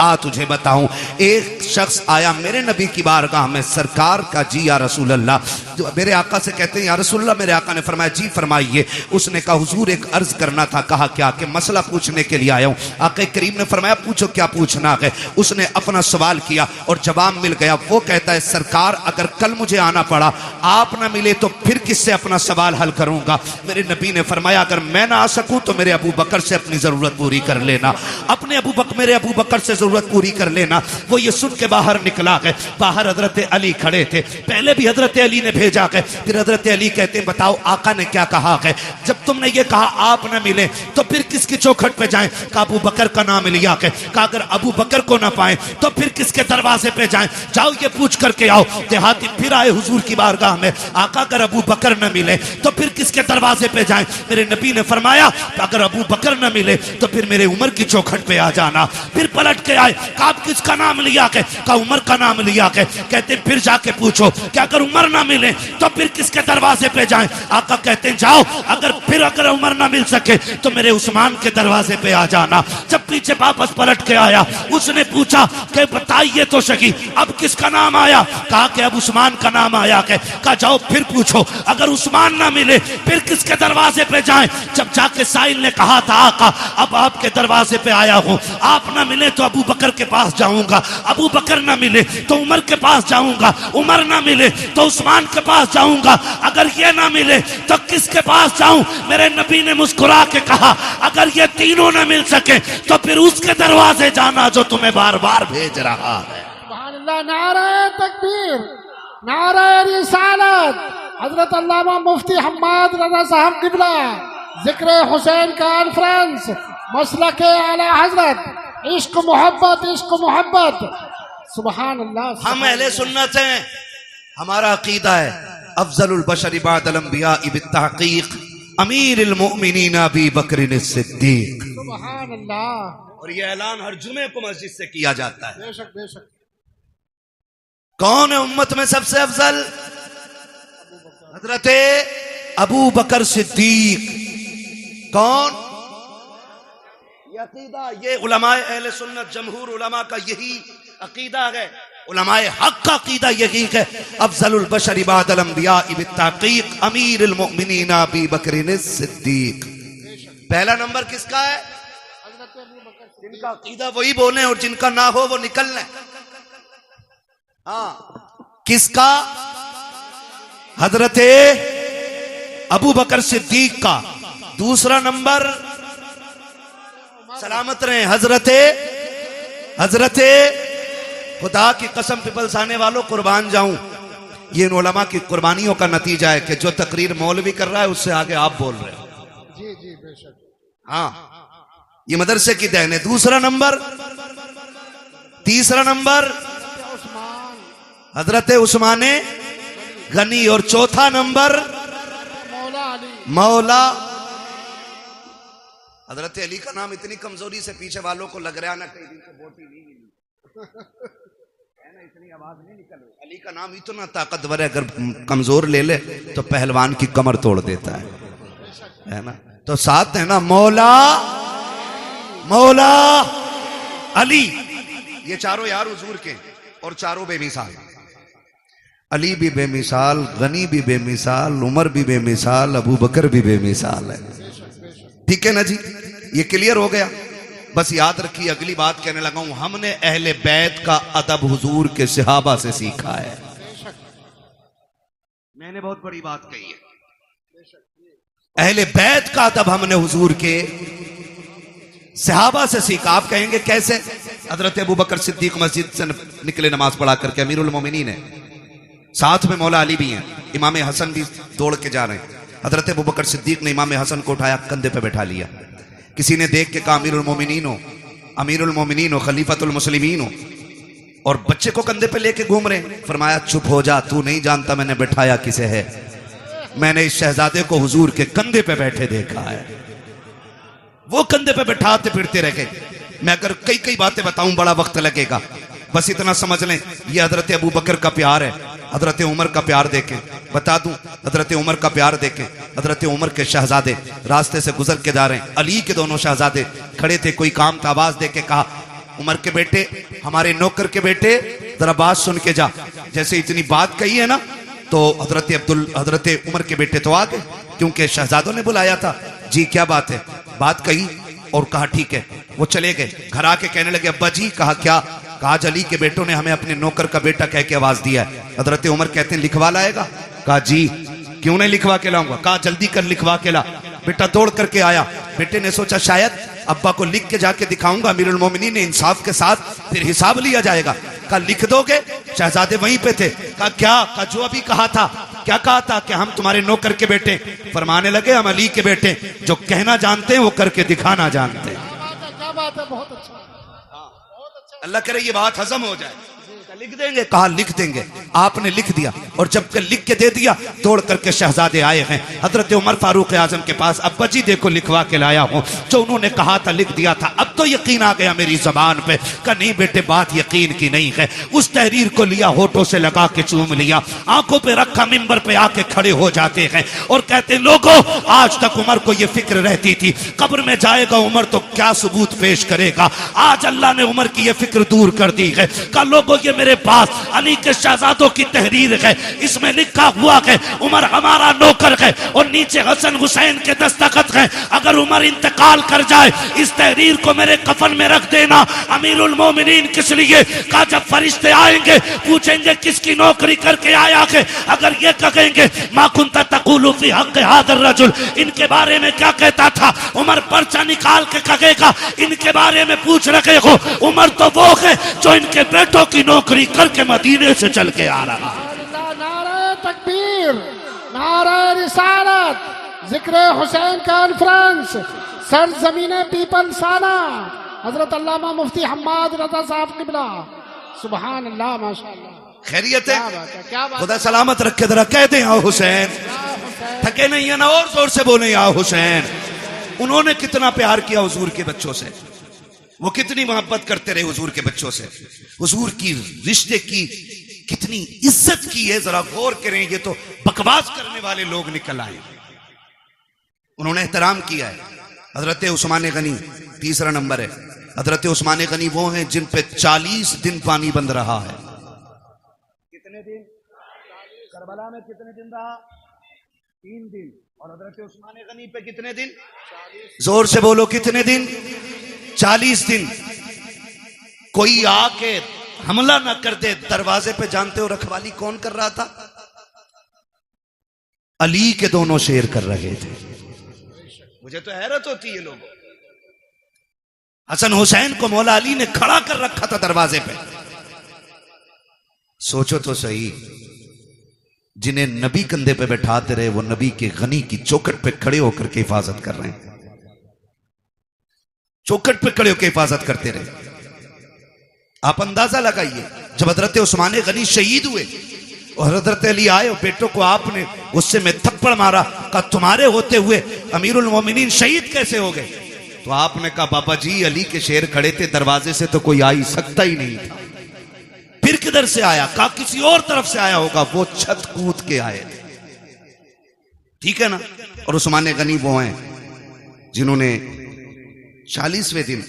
आ तुझे बताऊं। एक शख्स आया मेरे नबी की बारगाह में, सरकार का जी या रसूल अल्लाह, जो मेरे आका से कहते हैं या रसूल अल्लाह। मेरे आका ने फरमाया जी फरमाइए। उसने कहा हुजूर एक अर्ज करना था। कहा क्या? कि मसला पूछने के लिए आया हूं। आका करीम ने फरमाया पूछो क्या पूछना है। उसने अपना सवाल किया और जवाब मिल गया। वो कहता है सरकार अगर कल मुझे आना पड़ा, आप ना मिले तो फिर किससे अपना सवाल हल करूंगा। मेरे नबी ने फरमाया अगर मैं ना आ सकूं तो मेरे अबू बकर से अपनी जरूरत पूरी कर लेना, अपने मेरे अबू बकर से जरूरत पूरी कर लेना। वो ये सुन के बाहर निकला गए। बाहर हजरत अली खड़े थे। पहले भी हजरत अली ने भेजा गए। फिर हजरत अली कहते हैं बताओ आका ने क्या कहा है। जब तुमने ये कहा आप न मिले तो फिर किसकी चौखट पे जाएं। कहा अबू बकर का नाम लिया के। कहा अगर अबू बकर को ना पाए तो फिर किसके दरवाजे पे जाएं। जाओ ये पूछ करके आओ। देहाती फिर आए हुजूर की बारगाह में। आका अगर अबू बकर न मिले तो फिर किसके दरवाजे पे जाएं। मेरे नबी ने फरमाया अगर अबू बकर न मिले तो फिर मेरे उमर की चौखट पे आ जाना। फिर पलट के आए। कहा किसका नाम लिया के? कहा उमर का नाम लिया के। कहते फिर जाके पूछो कि अगर उमर ना मिले तो फिर किसके दरवाजे पे जाएं। आका कहते हैं जाओ अगर उमर ना मिल सके तो मेरे उस्मान के दरवाजे पे आ जाना। जब पीछे वापस पलट के आया उसने पूछा कि बताइए तो सही अब किसका नाम आया। कहा कि अब उस्मान का नाम आया के। कहा जाओ फिर पूछो अगर उस्मान ना मिले फिर किसके दरवाजे पे जाएं। जब जाके साइल ने कहा था आका अब आपके दरवाजे पे आया हूं, आप ना मिले तो अबू बकर के पास जाऊंगा, अबू बकर ना मिले तो उमर के पास जाऊंगा, उमर ना मिले तो उस्मान के पास जाऊंगा, अगर ये ना मिले तो किसके पास जाऊं। मेरे नबी ने मुस्कुरा के कहा अगर ये तीनों ना मिल सके तो फिर उसके दरवाजे जाना जो तुम्हें बार बार भेज रहा है। सुभान अल्लाह, नारे तकबीर, नारे रिसालत। हजरत अल्लामा मुफ्ती हम्माद रज़ा साहब किबला जिक्र हुसैन कॉन्फ्रेंस मसलके आला हजरत, इश्क मोहब्बत, इश्क मोहब्बत। सुभान अल्लाह। हम अहले सुन्नत हैं। हमारा अकीदा है अफजलुल बशर बादल अंबिया बित्तहकीक अमीरुल मोमिनीन अबी बकर सिद्दीक। सुभान अल्लाह। और ये ऐलान हर जुमे को मस्जिद से किया जाता है। बेशक बेशक। कौन है उम्मत में सबसे अफजल? हजरत अबू बकर सिद्दीक। कौन? ये अकीदा, ये उलमाए अहले सुन्नत जमहूर उलमा का यही अकीदा है। उलमाए हक का अकीदा यही है अफजलुल बशर बादल अंबिया बित्तहकीक अमीरुल मोमिनीन अबी बकर सिद्दीक। पहला नंबर किसका है? जिनका अकीदा वही बोले और जिनका ना हो वो निकल लें। हाँ, किसका? हजरत अबू बकर सिद्दीक का। दूसरा नंबर सलामत रहे हजरत खुदा की कसम पिपल्स आने वालों कुर्बान जाऊं, ये इन उलमा की कुर्बानियों का नतीजा है कि जो तकरीर मौलवी कर रहा है उससे आगे आप बोल रहे हो। जी जी बेशक। हाँ, ये मदरसे की देन है। दूसरा नंबर, तीसरा नंबर हजरत उस्मान गनी और चौथा नंबर मौला हजरत अली का नाम इतनी कमजोरी से पीछे वालों को लग रहा ना कई दिन से बोटी नहीं मिली है ना, इतनी आवाज नहीं निकल रही। अली का नाम इतना ताकतवर है, अगर कमजोर ले ले तो पहलवान की कमर तोड़ देता है ना। तो साथ है ना मौला अली। ये चारों यार हुजूर के और चारों बेमिसाल। अली भी बेमिसाल, गनी भी बेमिसाल, उमर भी बेमिसाल, अबू बकर भी बेमिसाल है। ठीक है ना जी, ये क्लियर हो गया। बस याद रखिए, अगली बात कहने लगा हूं, हमने अहले बैत का अदब हुजूर के सहाबा से सीखा है। मैंने बहुत बड़ी बात कही है, अहले बैत का अदब हमने हुजूर के सहाबा से सीखा। आप कहेंगे कैसे? हजरत अबू बकर सिद्दीक मस्जिद से निकले नमाज पढ़ा करके, अमीरुल मोमिनीन है, साथ में मौला अली भी हैं, इमाम हसन भी दौड़ के जा रहे हैं। हजरत अबू बकर सिद्दीक ने इमाम हसन को उठाया, कंधे पे बैठा लिया। किसी ने देख के कहा अमीरुल मोमिनीन हो, खलीफतुल मुस्लिमीन हो, और बच्चे को कंधे पे लेके घूम रहे हैं। फरमाया चुप हो जा, तू नहीं जानता मैंने बैठाया किसे है। मैंने इस शहजादे को हुजूर के कंधे पे बैठे देखा है। वो कंधे पे बैठाते फिरते रह गए। मैं अगर कई कई बातें बताऊं बड़ा वक्त लगेगा, बस इतना समझ लें, ये हजरत अबू बकर का प्यार है। हजरत उमर का प्यार देखें, बता दूं, हजरत उमर का प्यार देखें। हजरत उमर के शहजादे रास्ते से गुजर के जा रहे हैं, अली के दोनों शहजादे खड़े थे, कोई काम था, आवाज दे के कहा उमर के बेटे, हमारे नौकर के बेटे, जरा बात सुन के जा। जैसे इतनी बात कही है ना, तो हजरत उमर के बेटे तो आ गए, क्योंकि शहजादों ने बुलाया था। जी क्या बात है? बात कही और कहा ठीक है। वो चले गए, घर आके कहने लगे अब्बा जी। कहा क्या? कहा अली के बेटों ने हमें अपने नौकर का बेटा कह के आवाज दिया है। हजरत उमर कहते हैं लिखवा लाएगा? कहा जी क्यों नहीं लिखवा के लाऊंगा। कहा जल्दी कर लिखवा के ला। बेटा दौड़ करके आया। बेटे ने सोचा शायद अब्बा को लिख के जाके दिखाऊंगा, अमीरुल मोमिनीन ने इंसाफ के साथ फिर हिसाब लिया जाएगा। कहा लिख दोगे? शहजादे वहीं पे थे। कहा क्या? कहा जो अभी कहा था। क्या कहा था? कि हम तुम्हारे नौकर के बेटे। फरमाने लगे हम अली के बेटे, जो कहना जानते हैं वो करके दिखाना जानते हैं। क्या बात है, बहुत अच्छा। अल्लाह करे ये बात हजम हो जाए। लिख देंगे? कहा लिख देंगे। आपने लिख दिया, और जब के लिख के दे दिया, दौड़ करके शहजादे आए हैं हजरत उमर फारूक आजम के पास। अब्बा जी देखो लिखवा के लाया हूं, जो उन्होंने कहा था लिख दिया था। अब तो यकीन आ गया मेरी जबान पे। कहा नहीं बेटे बात यकीन की नहीं है। उस तहरीर को लिया, होठों से लगा के चूम लिया, आंखों पे रखा, मिंबर पे आके खड़े हो जाते हैं और कहते लोगों आज तक उमर को यह फिक्र रहती थी कब्र में जाएगा उमर तो क्या सबूत पेश करेगा। आज अल्लाह ने उमर की यह फिक्र दूर कर दी है। कहा लोगों ये मेरे पास अली के शहजादों की तहरीर है, इसमें लिखा हुआ है उमर हमारा नौकर है और नीचे हसन हुसैन के दस्तखत है। अगर उमर इंतकाल कर जाए इस तहरीर को मेरे कफन में रख देना। अमीरुल मोमिनीन किस लिए? कहा जब फरिश्ते आएंगे पूछेंगे किसकी नौकरी करके आया है, अगर ये कहेंगे मा कुंता तक़ूलु फी हक़्क़ि हाज़ा रजुल, इनके बारे में क्या कहता था, उमर पर्चा निकाल के कहेगा इनके बारे में पूछ रहे हो। उमर तो वो है जो इनके बेटों की नौकरी करके मदीने से चल के आ रहा। नारे तकबीर, नारे रिसालत, जिक्र हुसैन कॉन्फ्रेंस, सरजमीने पीपल साना, हजरत अल्लामा मुफ्ती हम्माद रजा साहब किबला। सुभान अल्लाह, माशाअल्लाह। खैरियत है? क्या बात? खुदा सलामत रखे। जरा कहते हैं आओ हुसैन। थके नहीं है ना? और जोर से बोले आओ हुसैन। उन्होंने कितना प्यार किया हुजूर के बच्चों से, वो कितनी मोहब्बत करते रहे हुजूर के बच्चों से, हुजूर की रिश्ते की कितनी इज्जत की है। जरा गौर करें, ये तो बकवास करने वाले लोग निकल आए। उन्होंने एहतराम किया है। हजरत उस्मान गनी तीसरा नंबर है। हजरत उस्मान गनी वो हैं जिन पे 40 दिन पानी बंद रहा है। कितने दिन? करबला में कितने दिन रहा? 3 दिन। और हजरत उस्मान गनी पे कितने दिन? जोर से बोलो कितने दिन? 40 दिन। कोई आके हमला ना कर दे दरवाजे पे। जानते हो रखवाली कौन कर रहा था? अली के दोनों शेर कर रहे थे। मुझे तो हैरत होती है लोगों। हसन हुसैन को मौला अली ने खड़ा कर रखा था दरवाजे पे। सोचो तो सही, जिन्हें नबी कंधे पे बैठाते रहे वो नबी के गनी की चौखट पे खड़े होकर के हिफाजत कर रहे हैं। चौखट पे खड़े होकर हिफाजत करते रहे। आप अंदाजा लगाइए, जब हजरत उस्मान गनी शहीद हुए और हजरत अली आए और बेटों को आपने गुस्से में थप्पड़ मारा। कहा तुम्हारे होते हुए अमीरुल मोमिनीन शहीद कैसे हो गए? तो आपने कहा बाबा जी अली के शेर खड़े थे, दरवाजे से तो कोई आ ही सकता ही नहीं था। फिर किधर से आया? कहा किसी और तरफ से आया होगा। वो छत कूद के आए थे। ठीक है ना? और उस्मान गनी वो हैं जिन्होंने 40वें दिन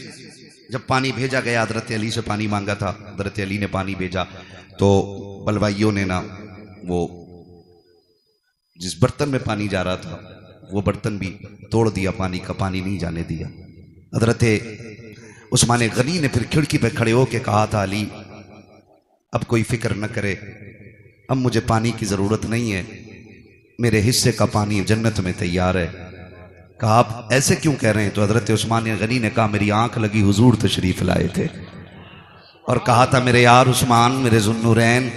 जब पानी भेजा गया, हजरत अली से पानी मांगा था, हजरत अली ने पानी भेजा, तो बलवाइयों ने ना वो जिस बर्तन में पानी जा रहा था वो बर्तन भी तोड़ दिया, पानी का पानी नहीं जाने दिया। हजरत उस्मान गनी ने फिर खिड़की पे खड़े होके कहा था अली अब कोई फिक्र न करे, अब मुझे पानी की जरूरत नहीं है, मेरे हिस्से का पानी जन्नत में तैयार है। कहा आप ऐसे क्यों कह रहे हैं? तो हजरत उस्मान गनी ने कहा मेरी आंख लगी हुजूर तशरीफ लाए थे और कहा था मेरे यार उस्मान, मेरे जुन्नुरैन,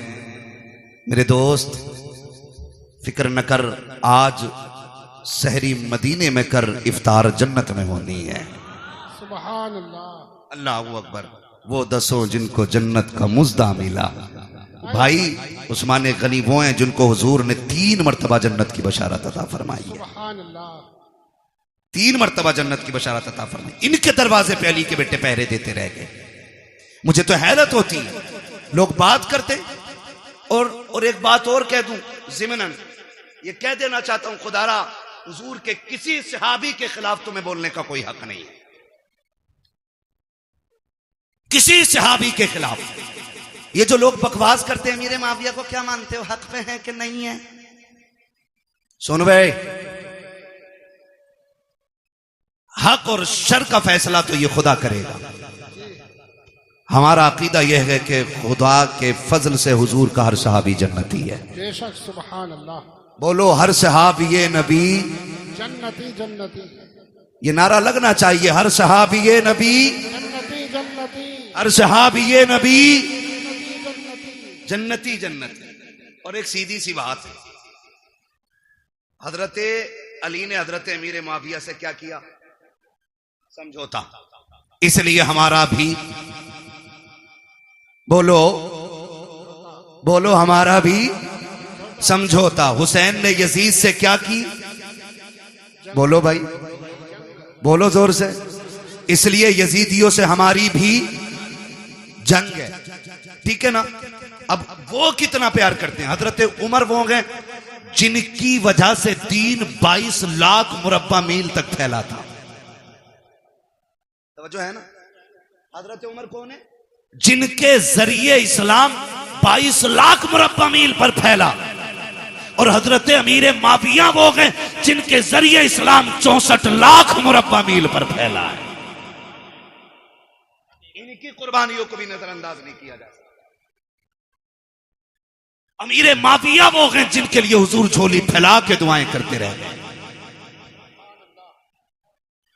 मेरे दोस्त, फिक्र न कर, आज सहरी मदीने में कर, इफ्तार जन्नत में होनी है। सुभान अल्लाह, अल्लाहू अकबर। वो 10 जिनको जन्नत का मुज्दा मिला। भाई उस्मान गनी वो हैं जिनको हुजूर ने 3 मरतबा जन्नत की बशारत अता फरमाई है। सुभान अल्लाह, 3 मरतबा जन्नत की बशारत अता फरमाई। इनके दरवाजे पे अली के बेटे पहरे देते रह गए। मुझे तो हैरत होती है, लोग बात करते। और एक बात और कह दूं ज़िमनन, ये कह देना चाहता हूं, खुदारा हुजूर के किसी सहाबी के खिलाफ तुम्हें बोलने का कोई हक नहीं है। किसी सहाबी के खिलाफ। ये जो लोग बकवास करते हैं अमीर माविया को क्या मानते हो, हक पे है कि नहीं है? सुन भाई, हक और शर का फैसला तो ये खुदा करेगा। हमारा अकीदा यह है कि खुदा के फजल से हुजूर का हर सहाबी जन्नती है। बेशक, सुभान अल्लाह। बोलो हर सहाबी ये नबी जन्नती जन्नती। ये नारा लगना चाहिए, हर सहाबी ये नबी जन्नती जन्नती। हर सहाबी ये नबी जन्नती जन्नती जन्नती। और एक सीधी सी बात है, हजरत अली ने हजरत अमीर माविया से क्या किया? समझौता। इसलिए हमारा भी बोलो बोलो हमारा भी समझौता। हुसैन ने यजीद से क्या की? बोलो भाई, बोलो जोर से। इसलिए यजीदियों से हमारी भी जंग है, ठीक है ना? अब वो कितना प्यार करते हैं। हजरत उमर वो गए जिनकी वजह से दीन 22 लाख मुरब्बा मील तक फैला था। तो है ना, हजरत उमर कौन है? जिनके जरिए इस्लाम 22 लाख मुरब्बा मील पर फैला। और हजरत अमीर माविया वो गए जिनके जरिए इस्लाम 64 लाख मुरब्बा मील पर फैला है। इनकी कुर्बानियों को भी नजरअंदाज नहीं किया जा सकता। अमीर माविया वो गए जिनके लिए हुजूर झोली फैला के दुआएं करते रहे।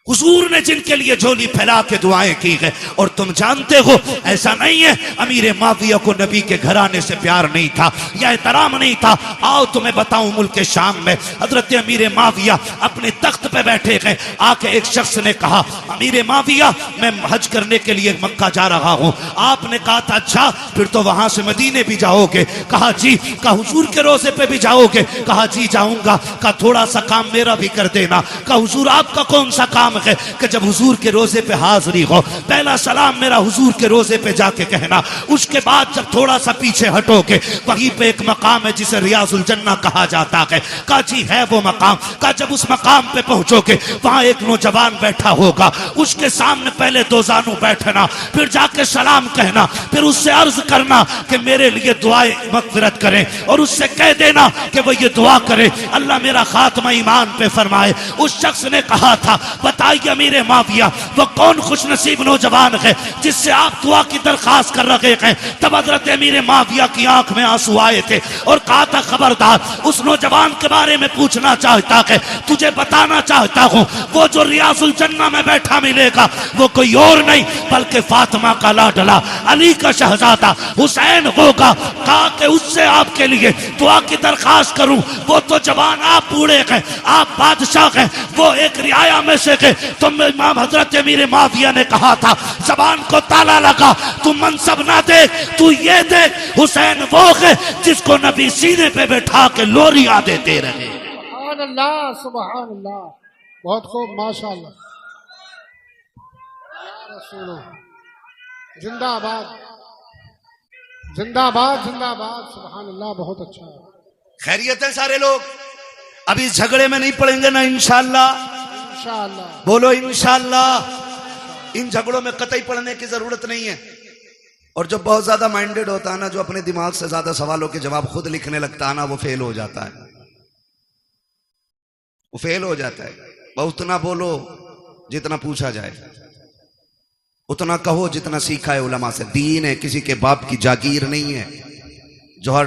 हुजूर ने जिनके लिए झोली फैला के दुआएं की है। और तुम जानते हो ऐसा नहीं है अमीर माविया को नबी के घराने से प्यार नहीं था या एहतराम नहीं था। आओ तुम्हें बताऊं, मुल्क शाम में हजरत अमीर माविया अपने तख्त पे बैठे गए। आके एक शख्स ने कहा, अमीर माविया मैं हज करने के लिए मक्का जा रहा हूं। आपने कहा था अच्छा फिर तो वहां से मदीने भी जाओगे? कहा जी। कहा हुजूर के रोजे पे भी जाओगे? कहा जी जाऊंगा। कहा थोड़ा सा काम मेरा भी कर देना। कहा हुजूर आपका कौन सा काम है? कि जब हुजूर के रोजे पे हाजिरी हो पहला सलाम मेरा हुजूर के रोजे पे जाके कहना। उसके बाद जब थोड़ा सा पीछे हटोगे वहीं पे एक मकाम है जिसे रियाजुल जन्ना कहा जाता है। कहा जी है वो मकाम। कहा जब उस मकाम पे पहुंचोगे वहां एक नौजवान बैठा होगा, उसके सामने पहले दो जानू बैठना, फिर जाके सलाम कहना, फिर उससे अर्ज करना कि मेरे लिए दुआएं मगफिरत करें और उससे कह देना कि वो ये दुआ करे अल्लाह मेरा खात्मा ईमान पे फरमाए। उस शख्स ने कहा था बताइए अमीर माविया वो कौन खुशनसीब नौजवान है जिससे आप दुआ की दरखास्त कर रहे हैं? तब हजरत अमीर माविया की आंख में आंसू आए थे और कहा था खबरदार उस नौजवान के बारे में पूछना चाहता है, तुझे बताना चाहता हूं वो जो रियाजुल जन्ना में बैठा मिलेगा वो कोई और नहीं बल्कि फातिमा का लाडला अली का शहजादा हुसैन होगा। कहा कि उससे आपके लिए दुआ की दरखास्त करूं? वो तो जवान, आप बूढ़े हैं, आप बादशाह हैं, वो एक रियाया में से है। तुम इमाम हजरत अमीर माविया ने कहा था जबान को ताला लगा, तू मनसब ना दे, तू ये दे हुसैन वो है जिसको नबी सीने पे बैठा के लोरियां देते रहे। सुभान अल्लाह, सुभान अल्लाह। बहुत खूब, माशाअल्लाह। या रसूल जिंदाबाद जिंदाबाद जिंदाबाद। सुभान अल्लाह, बहुत अच्छा है। खैरियत है सारे लोग? अभी झगड़े में नहीं पड़ेंगे ना इंशाअल्लाह? इंशाअल्लाह। बोलो इंशाअल्लाह। इन झगड़ों में कतई पड़ने की जरूरत नहीं है। और जो बहुत ज्यादा माइंडेड होता है ना, जो अपने दिमाग से ज्यादा सवालों के जवाब खुद लिखने लगता है ना, वो फेल हो जाता है, वो फेल हो जाता है। बहुत ना बोलो जितना पूछा जाए, उतना कहो जितना सीखा है उलमा से। दीन है, किसी के बाप की जागीर नहीं है जो हर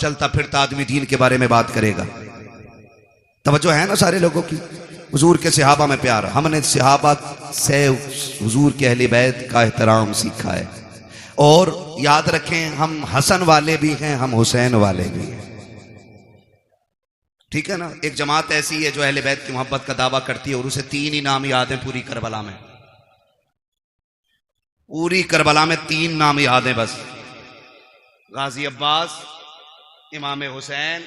चलता फिरता आदमी दीन के बारे में बात करेगा। तवज्जो है ना सारे लोगों की? हुजूर के सहाबा में प्यार, हमने सहाबा से हुजूर के अहले बैत का एहतराम सीखा है। और याद रखें हम हसन वाले भी हैं, हम हुसैन वाले भी हैं, ठीक है ना? एक जमात ऐसी है जो अहले बैत की मोहब्बत का दावा करती है और उसे 3 ही नाम याद हैं पूरी करबला में। पूरी करबला में 3 नाम याद हैं बस, गाजी अब्बास, इमाम हुसैन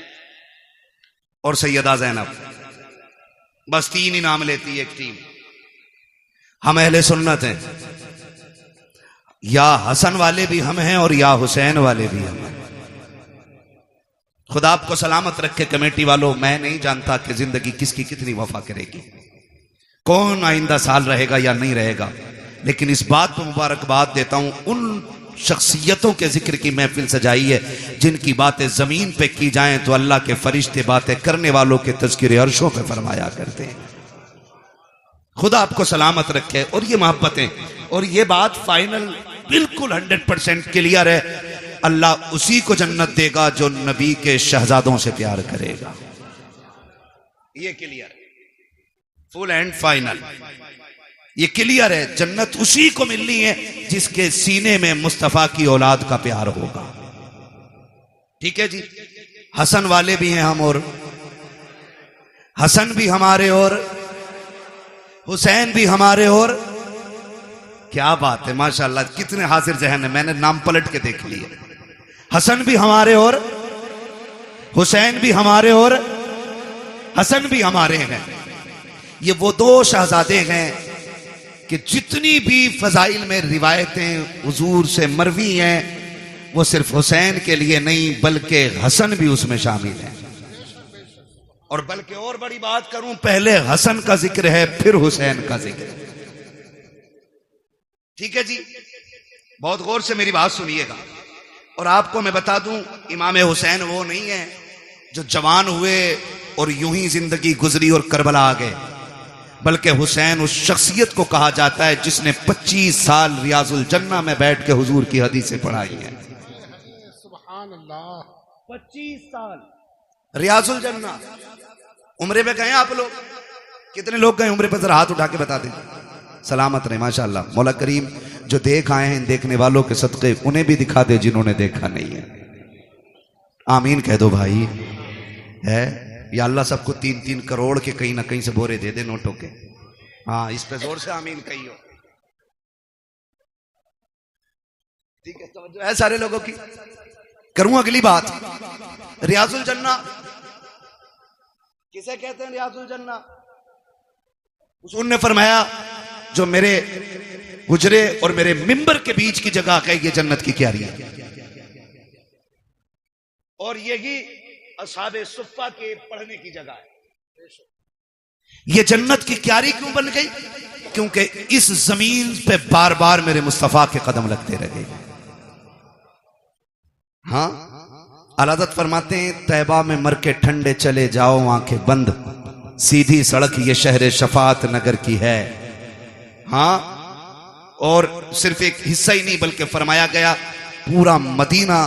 और सैयदा ज़ैनब। बस 3 ही नाम लेती है एक टीम। हम अहले सुन्नत हैं, या हसन वाले भी हम हैं और या हुसैन वाले भी हम हैं। खुदा आपको सलामत रखे कमेटी वालों। मैं नहीं जानता कि जिंदगी किसकी कितनी वफा करेगी, कौन आइंदा साल रहेगा या नहीं रहेगा, लेकिन इस बात पर मुबारकबाद देता हूं उन शख्सियतों के जिक्र की महफिल सजाई है जिनकी बातें जमीन पे की जाएं तो अल्लाह के फरिश्ते बातें करने वालों के तज़किरे अर्शों पे फरमाया करते हैं। खुदा आपको सलामत रखे। और ये मोहब्बतें और ये बात फाइनल बिल्कुल 100% क्लियर है, अल्लाह उसी को जन्नत देगा जो नबी के शहजादों से प्यार करेगा। ये क्लियर है, फुल एंड फाइनल ये क्लियर है। जन्नत उसी को मिलनी है जिसके सीने में मुस्तफा की औलाद का प्यार होगा। ठीक है जी। हसन वाले भी हैं हम, और हसन भी हमारे और हुसैन भी हमारे, और क्या बात है माशाल्लाह, कितने हाजिर जहन है, मैंने नाम पलट के देख लिए। हसन भी हमारे और हुसैन भी हमारे और हसन भी हमारे हैं। ये वो दो शहजादे हैं कि जितनी भी फजाइल में रिवायतें हुजूर से मरवी हैं वो सिर्फ हुसैन के लिए नहीं बल्कि हसन भी उसमें शामिल है। और बल्कि और बड़ी बात करूं, पहले हसन का जिक्र है फिर हुसैन का जिक्र। ठीक है जी, बहुत गौर से मेरी बात सुनिएगा। और आपको मैं बता दूं, इमाम हुसैन वो नहीं है जो जवान हुए और यूं ही जिंदगी गुजरी और करबला आ गए, बल्कि हुसैन उस शख्सियत को कहा जाता है जिसने 25 साल रियाजुल जन्ना में बैठ के हुजूर की हदीसें पढ़ाई हैं। सुभान अल्लाह, 25 साल रियाजुल जन्ना। उम्रे पे गए आप लोग? कितने लोग गए उम्रे पे? जरा हाथ उठा के बता दें। सलामत रहे माशाअल्लाह। मौला करीम जो देख आए हैं देखने वालों के सदक़े उन्हें भी दिखा दे जिन्होंने देखा नहीं है। आमीन कह दो भाई। है या अल्लाह सबको 3-3 करोड़ के कहीं ना कहीं से बोरे दे दे नोटों के। हाँ, इस पे जोर से आमीन कहियो। ठीक है, तो है सारे लोगों की। करूं अगली बात। रियाजुल जन्ना किसे कहते हैं? रियाजुल जन्ना हुजूर ने फरमाया जो मेरे हुजरे और मेरे मिंबर के बीच की जगह है ये जन्नत की क्यारी है। और यही असहाबे सुफ्फा के पढ़ने की जगह है। ये जन्नत की क्यारी क्यों बन गई? क्योंकि इस जमीन पे बार बार मेरे मुस्तफा के कदम लगते रहे। हाँ, अलादत फरमाते हैं तैबा में मर के ठंडे चले जाओ आंखें बंद, सीधी सड़क ये शहर शफात नगर की है। हाँ, और सिर्फ एक हिस्सा ही नहीं बल्कि फरमाया गया पूरा मदीना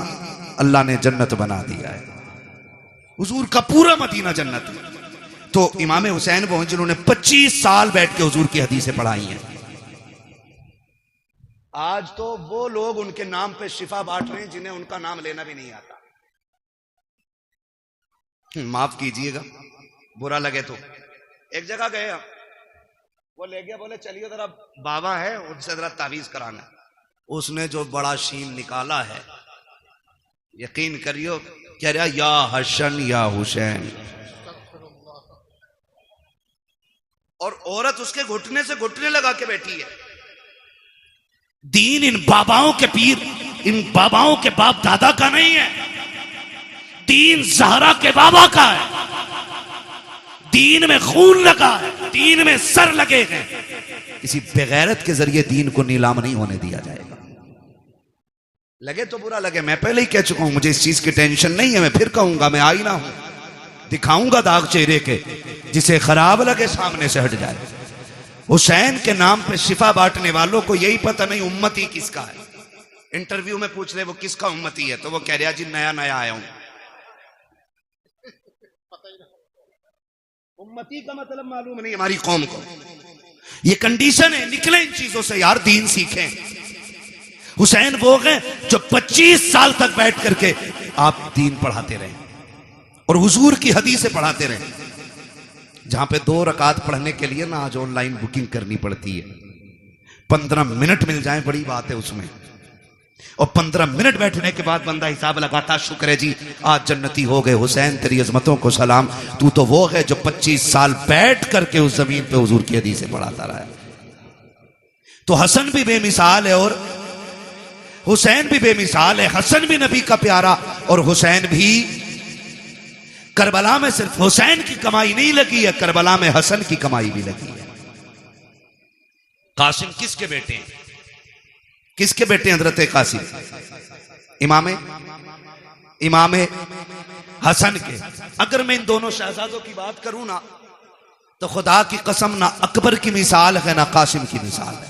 अल्लाह ने जन्नत बना दिया है। हुजूर का पूरा मदीना जन्नत है। तो इमाम हुसैन वो हैं जिन्होंने 25 साल बैठ के हुजूर की हदीसें पढ़ाई हैं। आज तो वो लोग उनके नाम पे शिफा बांट रहे हैं जिन्हें उनका नाम लेना भी नहीं आता। माफ कीजिएगा, बुरा लगे तो। एक जगह गए हम, वो ले गया, बोले चलिए जरा बाबा है उनसे जरा तावीज कराना। उसने जो बड़ा शीन निकाला है, यकीन करियो, कह रहा या हसन या हुसैन। और औरत उसके घुटने से घुटने लगा के बैठी है। दीन इन बाबाओं के पीर, इन बाबाओं के बाप दादा का नहीं है। दीन ज़हरा के बाबा का है। दीन में खून लगा है, दीन में सर लगे हैं। किसी बेगैरत के जरिए दीन को नीलाम नहीं होने दिया जाएगा। लगे तो बुरा लगे, मैं पहले ही कह चुका हूं, मुझे इस चीज की टेंशन नहीं है। मैं फिर कहूंगा, मैं आईना हूं, दिखाऊंगा दाग चेहरे के, जिसे खराब लगे सामने से हट जाए। हुसैन के नाम पे शिफा बांटने वालों को यही पता नहीं उम्मती किसका है। इंटरव्यू में पूछ रहे वो किसका उम्मती है, तो वो कह रहा जी नया नया आया हूं। उम्मती का मतलब मालूम नहीं हमारी कौम को। ये कंडीशन है, निकले इन चीजों से यार, दीन सीखें। हुसैन वो हैं जो 25 साल तक बैठ करके आप दीन पढ़ाते रहे और हुजूर की हदीसें पढ़ाते रहे। जहां पे 2 रकात पढ़ने के लिए ना आज ऑनलाइन बुकिंग करनी पड़ती है। 15 मिनट मिल जाए बड़ी बात है उसमें, और 15 मिनट बैठने के बाद बंदा हिसाब लगाता, शुक्र है जी आज जन्नती हो गए। हुसैन तेरी अजमतों को सलाम, तू तो वो है जो 25 साल बैठ करके उस जमीन पे हुजूर की हदीसें पढ़ाता रहा है। तो हसन भी बेमिसाल है और हुसैन भी बेमिसाल है। हसन भी नबी का प्यारा और हुसैन भी। करबला में सिर्फ हुसैन की कमाई नहीं लगी है, करबला में हसन की कमाई भी लगी है। कासिम किसके बेटे हैं? किसके बेटे हजरत कासिम? इमाम हसन के। अगर मैं इन दोनों शहजादों की बात करूं ना, तो खुदा की कसम ना अकबर की मिसाल है ना कासिम की मिसाल है।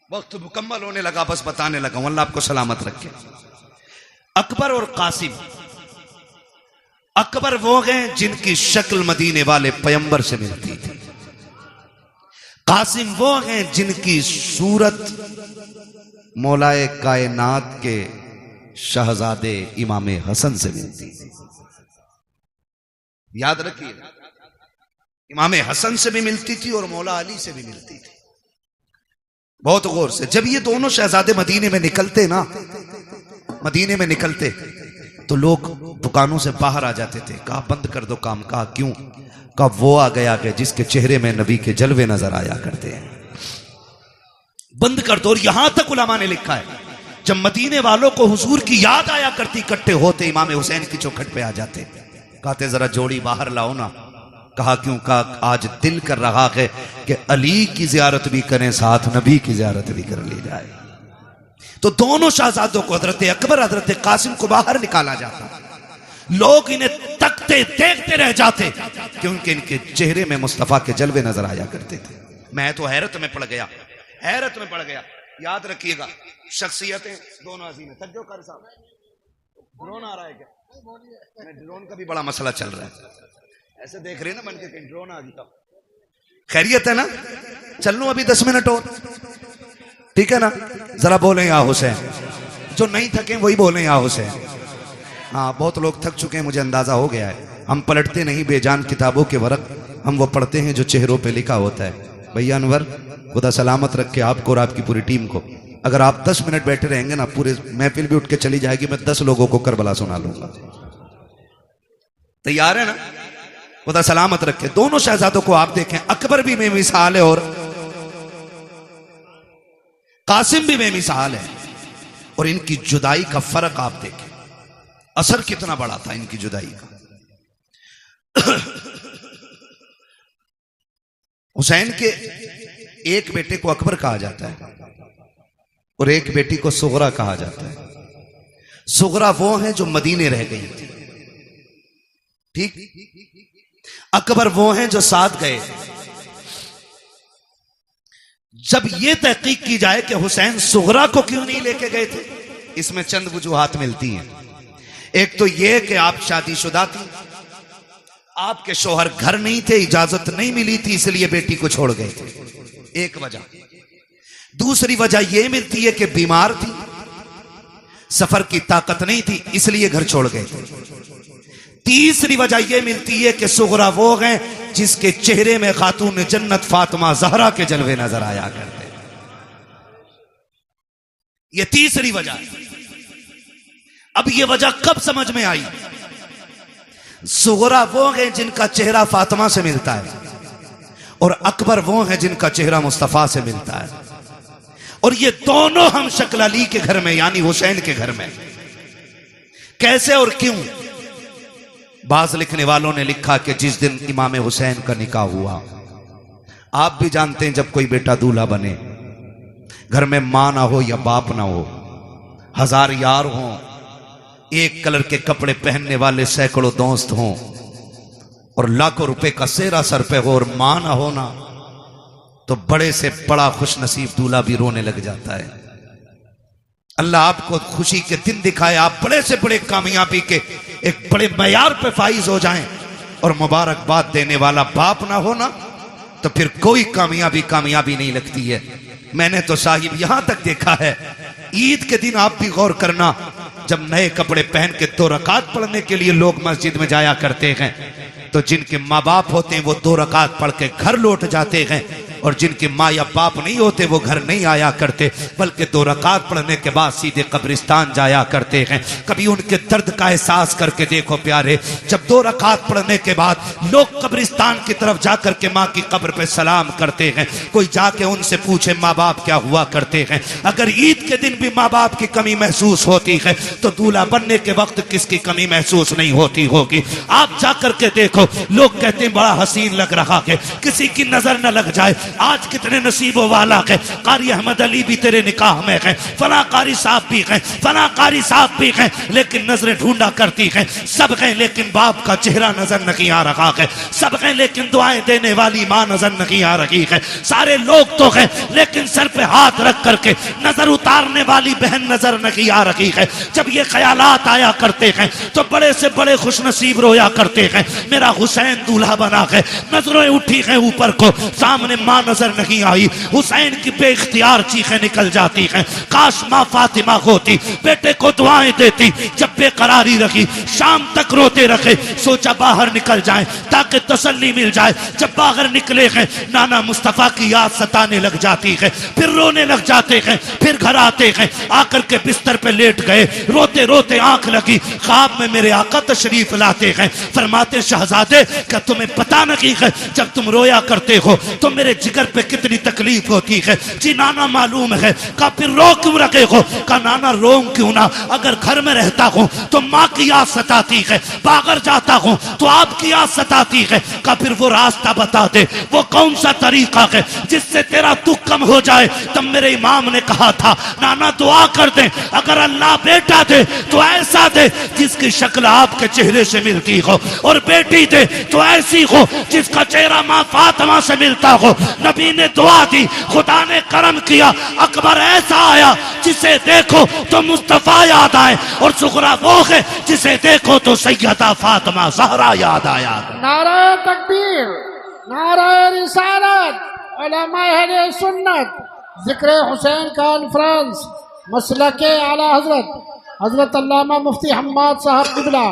वक्त मुकम्मल होने लगा, बस बताने लगा हूं, अल्लाह आपको सलामत रखे। अकबर और कासिम, अकबर वो हैं जिनकी शक्ल मदीने वाले पैगंबर से मिलती थी। कासिम वो हैं जिनकी सूरत मौलाए कायनात के शहजादे इमाम हसन से मिलती थी। याद रखिए, इमाम हसन से भी मिलती थी और मौला अली से भी मिलती थी। बहुत गौर से, जब ये दोनों शहजादे मदीने में निकलते ना, मदीने में निकलते तो लोग दुकानों से बाहर आ जाते थे। कहा बंद कर दो काम। कहा क्यों? कहा वो आ गया कि जिसके चेहरे में नबी के जलवे नजर आया करते हैं, बंद कर दो। और यहां तक उलमा ने लिखा है, जब मदीने वालों को हुजूर की याद आया करती, इकट्ठे होते इमाम हुसैन की चौखट पे आ जाते, कहते जरा जोड़ी बाहर लाओ ना। कहा क्यों? कहा आज दिल कर रहा है कि अली की जियारत भी करें, साथ नबी की जियारत भी कर ली जाए। तो दोनों शहजादों को, हजरत अकबर हजरत कासिम को बाहर निकाला जाता। लोग इन्हें तकते देखते रह जाते क्योंकि इनके चेहरे में मुस्तफा के जलवे नजर आया करते थे। मैं तो हैरत में पड़ गया, हैरत में पड़ गया। याद रखिएगा, शख्सियतें दोनों अजीम है। तक कर साहब, ड्रोन आ रहा है क्या? ड्रोन का भी बड़ा मसला चल रहा है। ऐसे देख रहे हैं ना बन के, कहीं ड्रोन आ गया। खैरियत है ना? चल लूं अभी 10 मिनट और, ठीक है ना? जरा बोले या हुसैन। जो नहीं थके वही बोले या हुसैन। हाँ, बहुत लोग थक चुके हैं, मुझे अंदाजा हो गया है। हम पलटते नहीं बेजान किताबों के वरक, हम वो पढ़ते हैं जो चेहरों पे लिखा होता है। भैया अनवर, खुदा सलामत रखे आपको और आपकी पूरी टीम को। अगर आप 10 मिनट बैठे रहेंगे ना, पूरे महफिल भी उठ के चली जाएगी। मैं 10 लोगों को करबला सुना लूंगा। तैयार है ना? खुदा सलामत रखे। दोनों शहजादों को आप देखें, अकबर भी बेमिसाल है और कासिम भी बेमिसाल है। और इनकी जुदाई का फर्क आप देखें, असर कितना बड़ा था इनकी जुदाई का। हुसैन के एक बेटे को अकबर कहा जाता है और एक बेटी को सुगरा कहा जाता है। सुगरा वो है जो मदीने रह गई थी, ठीक। अकबर वो हैं जो साथ गए। जब यह तहकीक की जाए कि हुसैन सुगरा को क्यों नहीं लेके गए थे, इसमें चंद वजूहात मिलती हैं। एक तो यह कि आप शादीशुदा थी, आपके शौहर घर नहीं थे, इजाजत नहीं मिली थी, इसलिए बेटी को छोड़ गए थे, एक वजह। दूसरी वजह यह मिलती है कि बीमार थी, सफर की ताकत नहीं थी, इसलिए घर छोड़ गए थे। तीसरी वजह यह मिलती है कि सुगरा वो हैं जिसके चेहरे में खातून जन्नत फातिमा ज़हरा के जलवे नजर आया करते। यह तीसरी वजह है। अब यह वजह कब समझ में आई? सुगरा वो हैं जिनका चेहरा फातिमा से मिलता है और अकबर वो हैं जिनका चेहरा मुस्तफा से मिलता है। और ये दोनों हम शक्ल अली के घर में यानी हुसैन के घर में। कैसे और क्यों? बाज लिखने वालों ने लिखा कि जिस दिन इमाम हुसैन का निकाह हुआ, आप भी जानते हैं जब कोई बेटा दूल्हा बने, घर में मां ना हो या बाप ना हो, 1000 यार हों, एक कलर के कपड़े पहनने वाले सैकड़ों दोस्त हों और लाखों रुपए का सेहरा सर पे हो और मां ना हो ना, तो बड़े से बड़ा खुश नसीब दूल्हा भी रोने लग जाता है। अल्लाह आपको खुशी के दिन दिखाए, आप बड़े से बड़े कामयाबी के एक बड़े मयार पे फाइज हो जाएं और मुबारकबाद देने वाला बाप ना हो ना, तो फिर कोई कामयाबी नहीं लगती है। मैंने तो साहिब यहां तक देखा है, ईद के दिन आप भी गौर करना, जब नए कपड़े पहन के 2 रकात पढ़ने के लिए लोग मस्जिद में जाया करते हैं, तो जिनके माँ बाप होते हैं वो 2 रकात पढ़ के घर लौट जाते हैं और जिनके माँ या बाप नहीं होते वो घर नहीं आया करते, बल्कि 2 रकात पढ़ने के बाद सीधे कब्रिस्तान जाया करते हैं। कभी उनके दर्द का एहसास करके देखो प्यारे, जब 2 रकात पढ़ने के बाद लोग कब्रिस्तान की तरफ जाकर के माँ की कब्र पे सलाम करते हैं, कोई जाके उनसे पूछे माँ बाप क्या हुआ करते हैं। अगर ईद के दिन भी माँ बाप की कमी महसूस होती है तो दूल्हा बनने के वक्त किसकी कमी महसूस नहीं होती होगी। आप जाकर के देखो, लोग कहते हैं बड़ा हसीन लग रहा है, किसी की नजर न लग जाए, आज कितने नसीबों वाला है, कारी अहमद अली भी तेरे निकाह में है, फला कारी साहब भी है, फला कारी साहब भी है, लेकिन नजरें ढूंढा करती है, सब है लेकिन बाप का चेहरा नजर नहीं आ रहा है, सब है लेकिन दुआएं देने वाली माँ नजर नहीं आ रही है, सारे लोग तो है लेकिन सर पे हाथ रख करके नजर उतारने वाली बहन नजर नहीं आ रही है। जब ये ख्यालात आया करते हैं तो बड़े से बड़े खुशनसीब रोया करते हैं, मेरा हुसैन दूल्हा बना है, नजरें उठी हैं ऊपर को, सामने माँ नजर नहीं आई, हुसैन की बेइख्तियार चीखें निकल जाती हैं, काश माँ फातिमा होती, बेटे को दुआएं देती, जब बेकरारी रखी शाम तक रोते रखे, सोचा बाहर निकल जाए ताकि तसल्ली मिल जाए। जब बाहर निकले हैं नाना मुस्तफा की याद सताने लग जाती है, फिर रोने लग जाते हैं, फिर घर आते हैं, आकर के बिस्तर पे लेट गए, रोते रोते आंख लगी, ख्वाब में मेरे आका तशरीफ लाते हैं, फरमाते शहजादे क्या तुम्हें पता नहीं है जब तुम रोया करते हो तो मेरे जिगर पे कितनी तकलीफ होती है? जी नाना मालूम है। का फिर रो क्यों रखे हो? का नाना रो क्यों ना, अगर घर में रहता हूँ तो माँ की याद सताती है, बाहर जाता हूँ तो आपकी याद सताती है। का फिर वो रास्ता बता दे, वो कौन सा तरीका है जिससे तेरा दुख कम हो जाए? तब मेरे इमाम ने कहा था नाना दुआ कर दे, अगर अल्लाह बेटा दे तो ऐसा दे जिसकी शक्ल आपके चेहरे से मिलती हो, और बेटी दे तो ऐसी हो जिसका चेहरा माँ फातिमा से मिलता हो। नबी ने दुआ दी, खुदा ने करम किया, अकबर ऐसा आया जिसे देखो तो मुस्तफा याद आए, और सुगरा वो है जिसे देखो तो सैयदा फातिमा ज़हरा याद आया। नारा तकबीर, नारा रिसालत, उलमा अहले सुन्नत, जिक्र हुसैन कॉन्फ्रेंस, मसलके आला हजरत हजरत अल्लामा मुफ्ती हम्माद साहब किबला।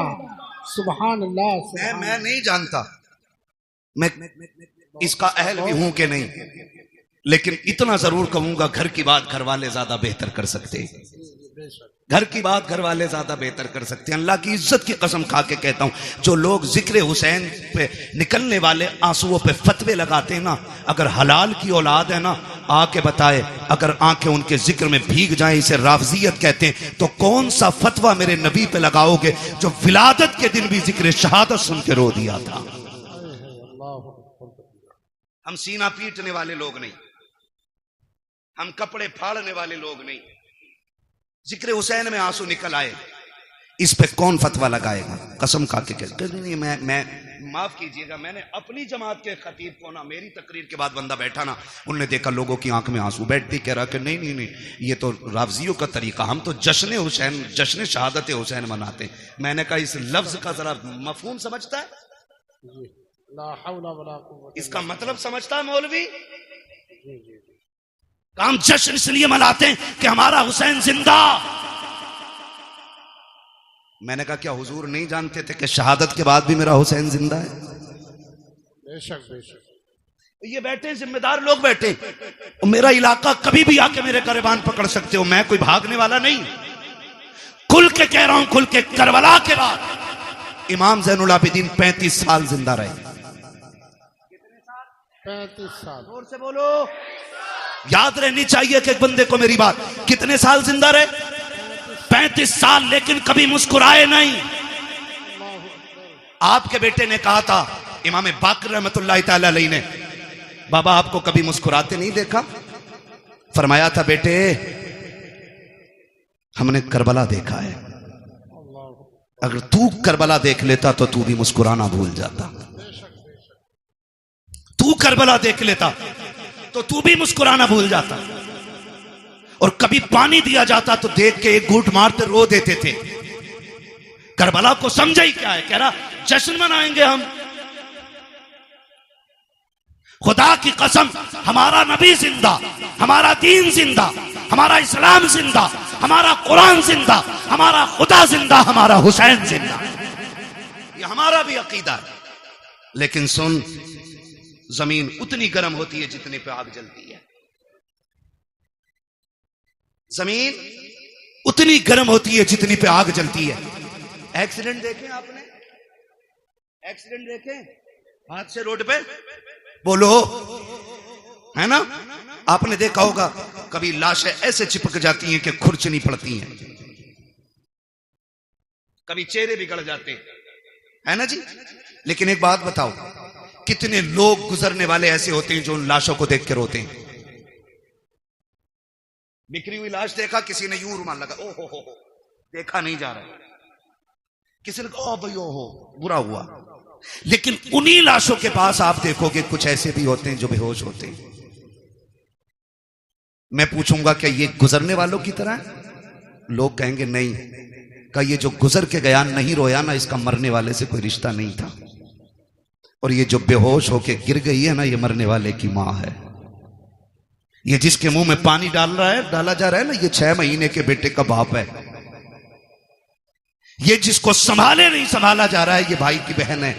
सुभान अल्लाह। मैं नहीं जानता मैं इसका अहल भी हूं कि नहीं, लेकिन इतना जरूर कहूंगा घर की बात घर वाले ज्यादा बेहतर कर सकते हैं, घर की बात घर वाले ज्यादा बेहतर कर सकते हैं। अल्लाह की इज्जत की कसम खा के कहता हूं, जो लोग जिक्र हुसैन पे निकलने वाले आंसुओं पे फतवे लगाते हैं ना, अगर हलाल की औलाद है ना आके बताए, अगर आंखें उनके जिक्र में भीग जाएं, इसे राफजियत कहते हैं, तो कौन सा फतवा मेरे नबी पे लगाओगे जो विलादत के दिन भी जिक्र शहादत सुन के रो दिया था? हम सीना पीटने वाले लोग नहीं, हम कपड़े फाड़ने वाले लोग नहीं। जिक्र हुसैन में आंसू निकल आए, इस पे कौन फतवा लगाएगा? कसम खा के कहते नहीं, मैं माफ कीजिएगा, मैंने अपनी जमात के खतीब को ना, मेरी तकरीर के बाद बंदा बैठा ना, उनने देखा लोगों की आंख में आंसू, बैठती कह रहा कि नहीं नहीं नहीं, ये तो राफजियों का तरीका, हम तो जश्न हुसैन, जश्न शहादत हुसैन मनाते। मैंने कहा इस लफ्ज का जरा मफहूम समझता है? इसका मतलब समझता है मौलवी? हम जश्न इसलिए मनाते हैं कि हमारा हुसैन जिंदा। मैंने कहा क्या हुजूर नहीं जानते थे कि शहादत के बाद भी मेरा हुसैन जिंदा है? बेशक बेशक। ये बैठे जिम्मेदार लोग बैठे, और मेरा इलाका कभी भी आके मेरे गिरबान पकड़ सकते हो, मैं कोई भागने वाला नहीं। खुल के कह रहा हूं, खुल के, करबला के बाद इमाम ज़ैनुल आबिदीन 35 साल जिंदा रहे। 35 साल। जोर से बोलो, याद रहनी चाहिए कि एक बंदे को मेरी बात। कितने साल जिंदा रहे? 35 साल, लेकिन कभी मुस्कुराए नहीं। आपके बेटे ने कहा था, इमाम बाकर रहमतुल्लाह तआला अलैहि ने, बाबा आपको कभी मुस्कुराते नहीं देखा? फरमाया था बेटे हमने करबला देखा है, अगर तू करबला देख लेता तो तू भी मुस्कुराना भूल जाता। तू करबला देख लेता तो तू भी मुस्कुराना भूल जाता। और कभी पानी दिया जाता तो देख के एक घूंट मारते रो देते थे। करबला को समझा ही क्या है, कह रहा जश्न मनाएंगे हम। खुदा की कसम, हमारा नबी जिंदा, हमारा दीन जिंदा, हमारा इस्लाम जिंदा, हमारा कुरान जिंदा, हमारा खुदा जिंदा, हमारा हुसैन जिंदा। ये हमारा भी अकीदा है। लेकिन सुन, जमीन उतनी गर्म होती है जितने पे आग जलती है। जमीन उतनी गर्म होती है जितनी पे आग जलती है। एक्सीडेंट देखे आपने? एक्सीडेंट देखे हाथ से रोड पे? बोलो, है ना? आपने देखा होगा कभी लाशें ऐसे चिपक जाती हैं कि खुरचनी पड़ती हैं, कभी चेहरे बिगड़ जाते हैं, है ना जी? लेकिन एक बात बताओ, कितने लोग गुजरने वाले ऐसे होते हैं जो उन लाशों को देख के रोते हैं। बिखरी हुई लाश देखा, किसी ने यूं रुमाल लगा, ओ हो, देखा नहीं जा रहा, किसी ने कहा ओ भाई ओ हो, बुरा हुआ। लेकिन उन्हीं लाशों के पास आप देखोगे कुछ ऐसे भी होते हैं जो बेहोश होते हैं। मैं पूछूंगा क्या ये गुजरने वालों की तरह है? लोग कहेंगे नहीं, का ये जो गुजर के गया नहीं रोया ना, इसका मरने वाले से कोई रिश्ता नहीं था। और ये जो बेहोश होके गिर गई है ना, ये मरने वाले की मां है। ये जिसके मुंह में पानी डाला जा रहा है ना, ये 6 महीने के बेटे का बाप है। ये जिसको संभाले नहीं संभाला जा रहा है, ये भाई की बहन है।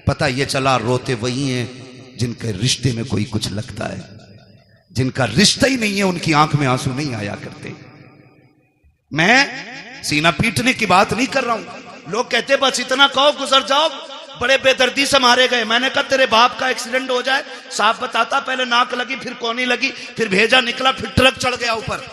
पता ये चला रोते वही हैं जिनके रिश्ते में कोई कुछ लगता है, जिनका रिश्ता ही नहीं है, उनकी आंख में आंसू नहीं आया करते। मैं सीना पीटने की बात नहीं कर रहा हूं। लोग कहते बस इतना कहो गुजर जाओ, बड़े बेदर्दी से मारे गए। मैंने कहा तेरे बाप का एक्सीडेंट हो जाए, साफ बताता, पहले नाक लगी, फिर कोनी लगी, फिर भेजा निकला, फिर ट्रक चढ़ गया ऊपर।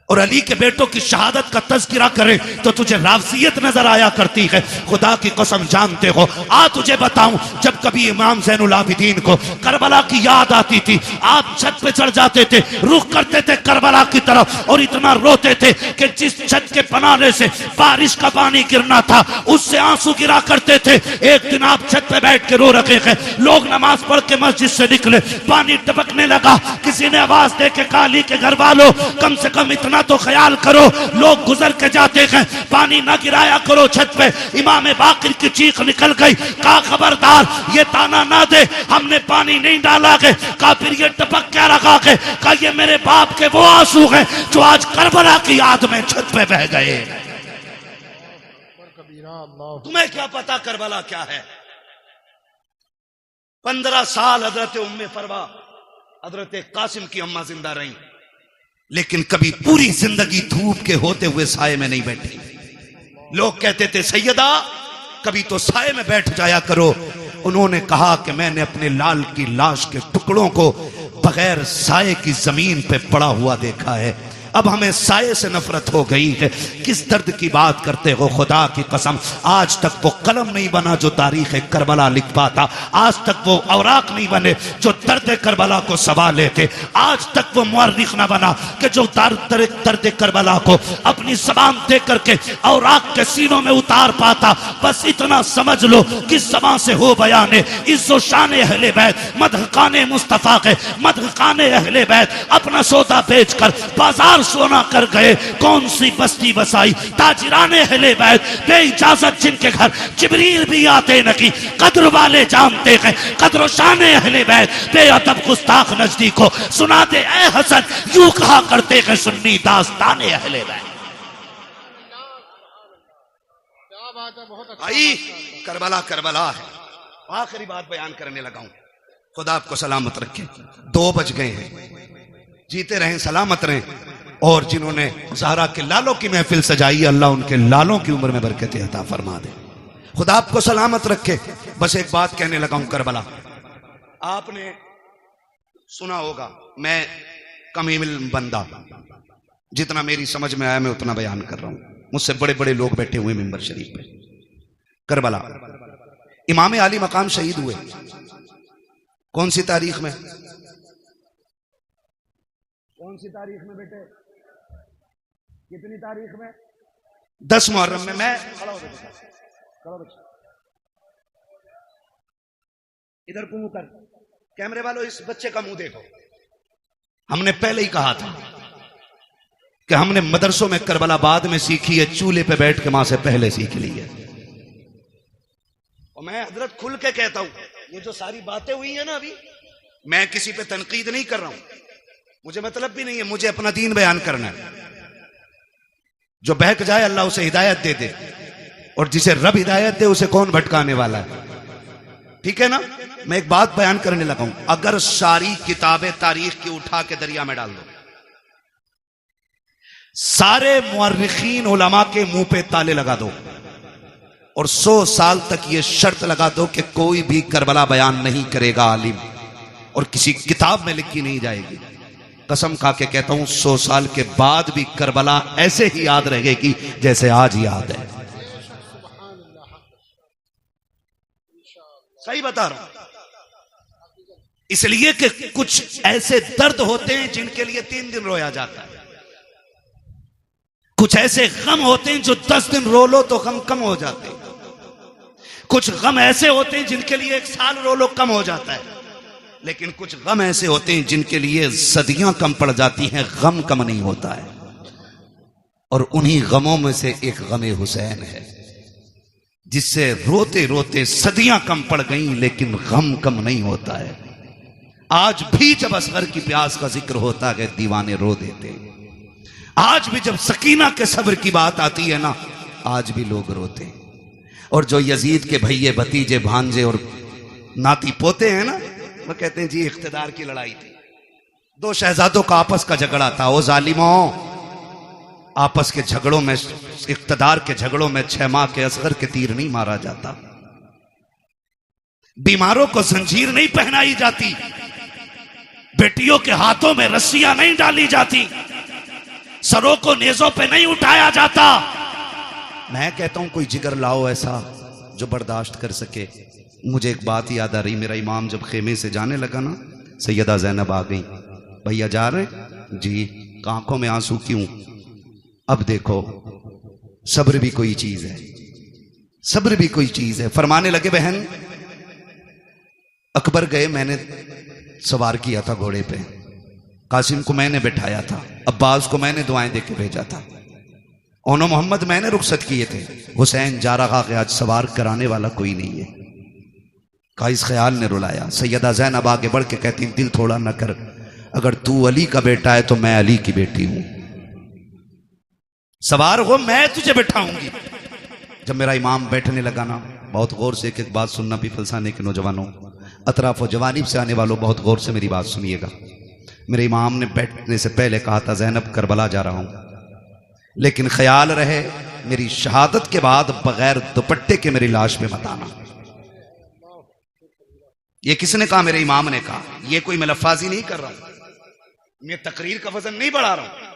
और अली के बेटों की शहादत का तज़किरा करे तो तुझे रावसियत नजर आया करती है। खुदा की कसम जानते हो, आ तुझे बताऊं, जब कभी इमाम ज़ैनुल आबिदीन को करबला की याद आती थी, आप छत पे चढ़ जाते थे, रुख करते थे करबला की तरफ और इतना रोते थे कि जिस छत के पनाले से बारिश का पानी गिरना था, उससे आंसू गिरा करते थे। एक दिन आप छत पे बैठ के रो रखे हैं, लोग नमाज पढ़ के मस्जिद से निकले, पानी टपकने लगा। किसी ने आवाज दे के कहा, अली के घर वालों, कम से कम इतना तो ख्याल करो, लोग गुजर के जाते हैं, पानी ना गिराया करो छत पे। इमाम बाकिर की चीख निकल गई, कहा खबरदार ये ताना ना दे, हमने पानी नहीं डाला है। कहा फिर ये टपक क्या रखा है? कहा ये मेरे बाप के वो आंसू हैं जो आज करबला की याद में छत पे बह गए। तुम्हें क्या पता करबला क्या है? 15 साल हजरत उम्मे फरवा, हजरत कासिम की अम्मा जिंदा रही, लेकिन कभी पूरी जिंदगी धूप के होते हुए साये में नहीं बैठी। लोग कहते थे सैयदा कभी तो साये में बैठ जाया करो। उन्होंने कहा कि मैंने अपने लाल की लाश के टुकड़ों को बगैर साये की जमीन पे पड़ा हुआ देखा है। अब हमें साये से नफरत हो गई है। किस दर्द की बात करते हो? खुदा की कसम, आज तक वो कलम नहीं बना जो तारीख करबला लिख पाता। आज तक वो औराक नहीं बने जो दर्द करबला को सवाले थे। आज तक वो मुअर्रिख ना बना कि जो दर्द करबला को अपनी जबान दे करके औराक के सीनों में उतार पाता। बस इतना समझ लो कि जबान से हो बयाने इज्जो शान अहले बैत, मदहकाने मुस्तफा के मदहकाने अहले बैत अपना सौदा बेचकर बाजार सोना कर गए। कौन सी बस्ती बसाई ताजिराने अहले बैत, बेइजाजत जिनके घर जिब्रील भी आते नहीं। कद्र वाले जानते हैं कद्र शाने अहले बैत, बेअदब गुस्ताख नजदीक को सुना दे ए हसन, यूं कहा करते हैं सुन्नी दास्ताने अहले बैत। भाई करबला करबला है। आखिरी बात बयान करने लगा हूं, खुदा आपको सलामत रखे। 2 बज गए हैं, जीते रहें, सलामत रहें। और जिन्होंने ज़हरा के लालों की महफिल सजाई, अल्लाह उनके लालों की उम्र में बरकत अता फरमा दे। खुदा आपको सलामत रखे। बस एक बात कहने लगा हूं, करबला आपने सुना होगा, मैं कम इल्म बंदा, जितना मेरी समझ में आया मैं उतना बयान कर रहा हूं। मुझसे बड़े बड़े लोग बैठे हुए मिंबर शरीफ पे। करबला इमाम आली मकाम शहीद हुए कौन सी तारीख में? कौन सी तारीख में बेटे? कितनी तारीख में? 10 मुहर्रम में। मैं खड़ा हो गया, इधर को मुंह कर, कैमरे वालों इस बच्चे का मुंह देखो। हमने पहले ही कहा था कि हमने मदरसों में करबला बाद में सीखी है, चूल्हे पे बैठ के मां से पहले सीख ली है। और मैं हजरत खुल के कहता हूं, ये जो सारी बातें हुई है ना अभी, मैं किसी पे तनकीद नहीं कर रहा हूं, मुझे मतलब भी नहीं है, मुझे अपना दीन बयान करना है। जो बहक जाए अल्लाह उसे हिदायत दे दे, और जिसे रब हिदायत दे उसे कौन भटकाने वाला है? ठीक है ना? मैं एक बात बयान करने लगा हूं, अगर सारी किताबें तारीख की उठा के दरिया में डाल दो, सारे मुअर्रिखीन उलमा के मुंह पे ताले लगा दो, और 100 साल तक ये शर्त लगा दो कि कोई भी करबला बयान नहीं करेगा आलिम, और किसी किताब में लिखी नहीं जाएगी। कसम खा के कहता हूं 100 साल के बाद भी करबला ऐसे ही याद रहेगी जैसे आज याद है। सही बता रहा हूं। इसलिए कि कुछ ऐसे दर्द होते हैं जिनके लिए 3 दिन रोया जाता है, कुछ ऐसे गम होते हैं जो 10 दिन रो लो तो गम कम हो जाते हैं, कुछ गम ऐसे होते हैं जिनके लिए 1 साल रो लो कम हो जाता है, लेकिन कुछ गम ऐसे होते हैं जिनके लिए सदियां कम पड़ जाती हैं, गम कम नहीं होता है। और उन्हीं गमों में से एक गमे हुसैन है, जिससे रोते रोते सदियां कम पड़ गई लेकिन गम कम नहीं होता है। आज भी जब असगर की प्यास का जिक्र होता है दीवाने रो देते, आज भी जब सकीना के सब्र की बात आती है ना, आज भी लोग रोते। और जो यजीद के भैये भतीजे भांजे और नाती पोते हैं ना, वो कहते हैं जी इख्तिदार की लड़ाई थी, 2 शहजादों का आपस का झगड़ा था। वो जालिमों, आपस के झगड़ों में, इख्तिदार के झगड़ों में 6 माह के असगर के तीर नहीं मारा जाता, बीमारों को जंजीर नहीं पहनाई जाती, बेटियों के हाथों में रस्सियां नहीं डाली जाती, सरों को नेजों पे नहीं उठाया जाता। मैं कहता हूं कोई जिगर लाओ ऐसा जो बर्दाश्त कर सके। मुझे एक बात याद आ रही, मेरा इमाम जब खेमे से जाने लगा ना, सैयदा ज़ैनब आ गई, भैया जा रहे जी, आंखों में आंसू क्यों? अब देखो सब्र भी कोई चीज है, सब्र भी कोई चीज है। फरमाने लगे बहन, अकबर गए, मैंने सवार किया था घोड़े पे, कासिम को मैंने बिठाया था, अब्बास को मैंने दुआएं देके भेजा था, ओनो मोहम्मद मैंने रुखसत किए थे, हुसैन जा रहा कि आज सवार कराने वाला कोई नहीं है। का इस ख्याल ने रुलाया। सैयदा ज़ैनब आगे बढ़ के कहती, दिल थोड़ा न कर, अगर तू अली का बेटा है तो मैं अली की बेटी हूं, सवार हो मैं तुझे बैठाऊंगी। जब मेरा इमाम बैठने लगा ना, बहुत गौर से एक एक बात सुनना, पीपलसाने के नौजवानों, अतराफ व जवानीब से आने वालों, बहुत गौर से मेरी बात सुनिएगा। मेरे इमाम ने बैठने से पहले कहा था, ज़ैनब करबला जा रहा हूं, लेकिन ख्याल रहे मेरी शहादत के बाद बगैर दुपट्टे के मेरी लाश पे मत आना। ये किसने कहा? मेरे इमाम ने कहा। ये कोई मैं लफ्फाजी नहीं कर रहा हूं, मैं तकरीर का वजन नहीं बढ़ा रहा हूं।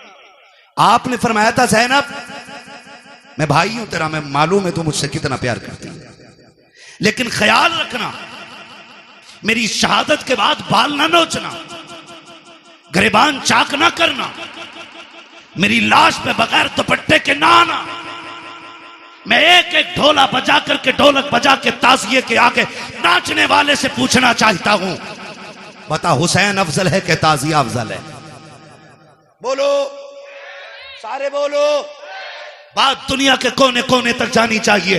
आपने फरमाया था, ज़ैनब मैं भाई हूं तेरा, मैं मालूम है तू मुझसे कितना प्यार करती है, लेकिन ख्याल रखना मेरी शहादत के बाद बाल ना नोचना, गिरबान चाक ना करना, मेरी लाश पे बगैर दुपट्टे के ना आना। मैं एक एक ढोला बजा करके, ढोलक बजा के ताजिए के आगे नाचने वाले से पूछना चाहता हूं, बता हुसैन अफजल है कि ताजिया अफजल है? बोलो, सारे बोलो। बात दुनिया के कोने कोने तक जानी चाहिए।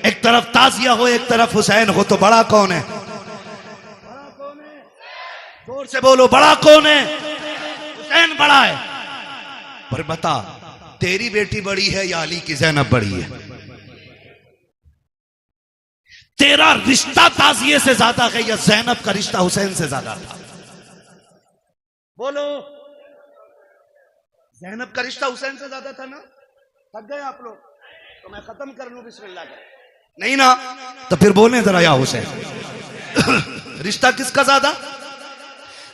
एक तरफ ताजिया हो, एक तरफ हुसैन हो, तो बड़ा कौन है? जोर से बोलो, बड़ा कौन है? हुसैन बड़ा है। पर बता, तेरी बेटी बड़ी है या अली की ज़ैनब बड़ी है? तेरा रिश्ता ताजिए से ज्यादा है या ज़ैनब का रिश्ता हुसैन से ज्यादा था? बोलो। ज़ैनब का रिश्ता हुसैन से ज्यादा था ना? थक गए आप लोग? तो मैं खत्म कर लूं बिस्मिल्लाह का? नहीं ना? तो फिर बोलें जरा, या हुसैन रिश्ता किसका ज्यादा?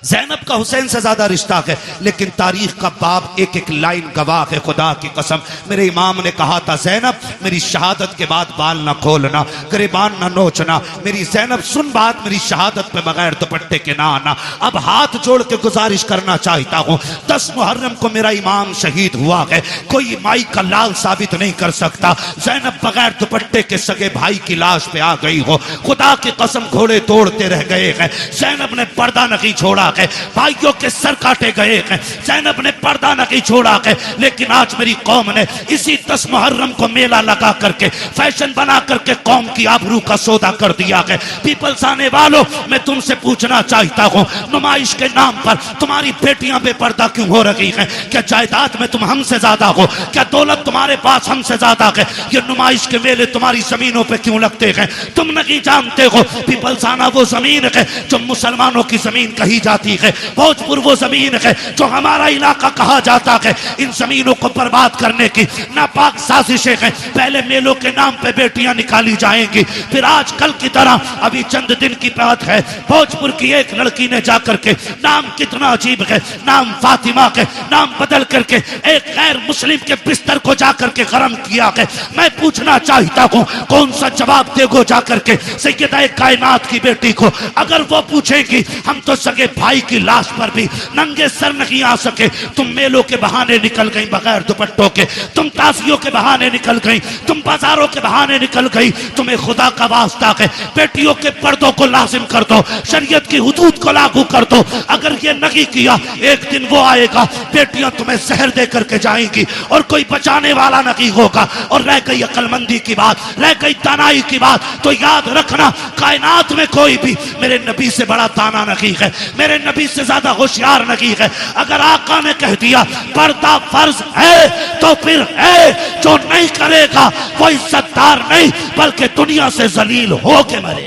ज़ैनब का हुसैन से ज्यादा रिश्ता है, लेकिन तारीख का बाब एक एक लाइन गवाह है। खुदा की कसम, मेरे इमाम ने कहा था, ज़ैनब मेरी शहादत के बाद बाल ना खोलना, गिरबान ना नोचना, मेरी ज़ैनब सुन बात, मेरी शहादत पे बगैर दुपट्टे के ना आना। अब हाथ जोड़ के गुजारिश करना चाहता हूं, 10 मुहर्रम को मेरा इमाम शहीद हुआ है, कोई माई का लाल साबित नहीं कर सकता। ज़ैनब बगैर दुपट्टे के सगे भाई की लाश पे आ गई हो, खुदा की कसम घोड़े तोड़ते रह गए हैं। ज़ैनब ने पर्दा नहीं छोड़ा है, भाइयों के सर काटे गए हैं, ज़ैनब ने पर्दा नहीं छोड़ा है। लेकिन आज मेरी कौम ने इसी 10 मुहर्रम को मेला लगा करके, फैशन बना करके कौम की आबरू का सौदा कर दिया है। पीपल्स आने वालों, मैं तुमसे पूछना चाहता हूं, नुमाइश के नाम पर तुम्हारी बेटियां बेपर्दा क्यों हो रही हैं? क्या जायदाद में तुम हमसे ज्यादा हो? क्या दौलत तुम्हारे पास हमसे ज्यादा है? ये नुमाइश के मेले तुम्हारी जमीनों पे क्यों लगते हैं? तुम नहीं जानते हो पीपल्स आना वो जमीन है जो मुसलमानों की जमीन कही जाती जाती है। भोजपुर वो जमीन है जो हमारा इलाका कहा जाता है। इन जमीनों को बर्बाद करने की नापाक साजिशें हैं। पहले मेलों के नाम पे बेटियां निकाली जाएंगी, फिर आजकल की तरह अभी चंद दिन की बात है, भोजपुर की एक लड़की ने जाकर के, नाम कितना अजीब है, नाम फातिमा के, नाम बदल करके एक गैर मुस्लिम के बिस्तर को जाकर के गरम किया है। मैं पूछना चाहता हूं कौन सा जवाब देगो जाकर के सैयदा कायनात की बेटी को? अगर वो पूछेगी हम तो सगे भाई की लाश पर भी नंगे सर नहीं आ सके, तुम मेलों के बहाने निकल गई बगैर दुपट्टों के, तुम ताजियों के बहाने निकल गई, तुम बाजारों के बहाने निकल गई, तुम्हें खुदा का वास्ता है बेटियों के पर्दों को लाजिम कर दो, शरीयत की हुदूद को लागू कर दो। अगर ये नहीं किया एक दिन वो आएगा, बेटियां तुम्हें जहर दे करके जाएंगी और कोई बचाने वाला नहीं होगा। और रह गई अक्लमंदी की बात, रह गई दानाई की बात, तो याद रखना कायनात में कोई भी मेरे नबी से बड़ा दाना नहीं है, मेरे नबी से ज्यादा होशियार नहीं है। अगर आका ने कह दिया पर्दा फर्ज है तो फिर है, जो नहीं करेगा वो इज्जतदार नहीं बल्कि दुनिया से जलील हो के मरे।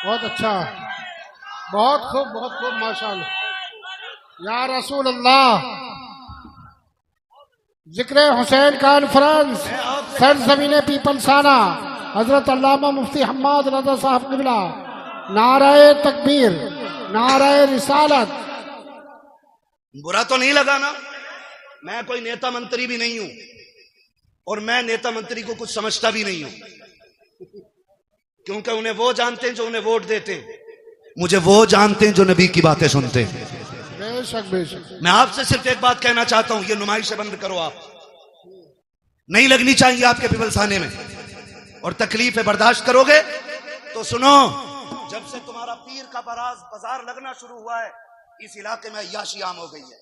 बहुत अच्छा, बहुत खूब माशाअल्लाह। या रसूल अल्लाह, जिक्र हुसैन कॉन्फ्रेंस सरजमीन पीपलसाना, हजरत अल्लामा मुफ्ती हम्माद रजा साहब किबला, नाराए तकबीर, नाराए रिसालत। बुरा तो नहीं लगा ना? मैं कोई नेता मंत्री भी नहीं हूं और मैं नेता मंत्री को कुछ समझता भी नहीं हूं, क्योंकि उन्हें वो जानते हैं जो उन्हें वोट देते हैं, मुझे वो जानते हैं जो नबी की बातें सुनते हैं। बेशक बेशक। मैं आपसे सिर्फ एक बात कहना चाहता हूं, ये नुमाइशें बंद करो, आप नहीं लगनी चाहिए आपके पिपलसाने में, और तकलीफें बर्दाश्त करोगे तो सुनो, जब से तुम्हारा पीर का बाजार लगना शुरू हुआ है इस इलाके में अय्याशी आम हो गई है।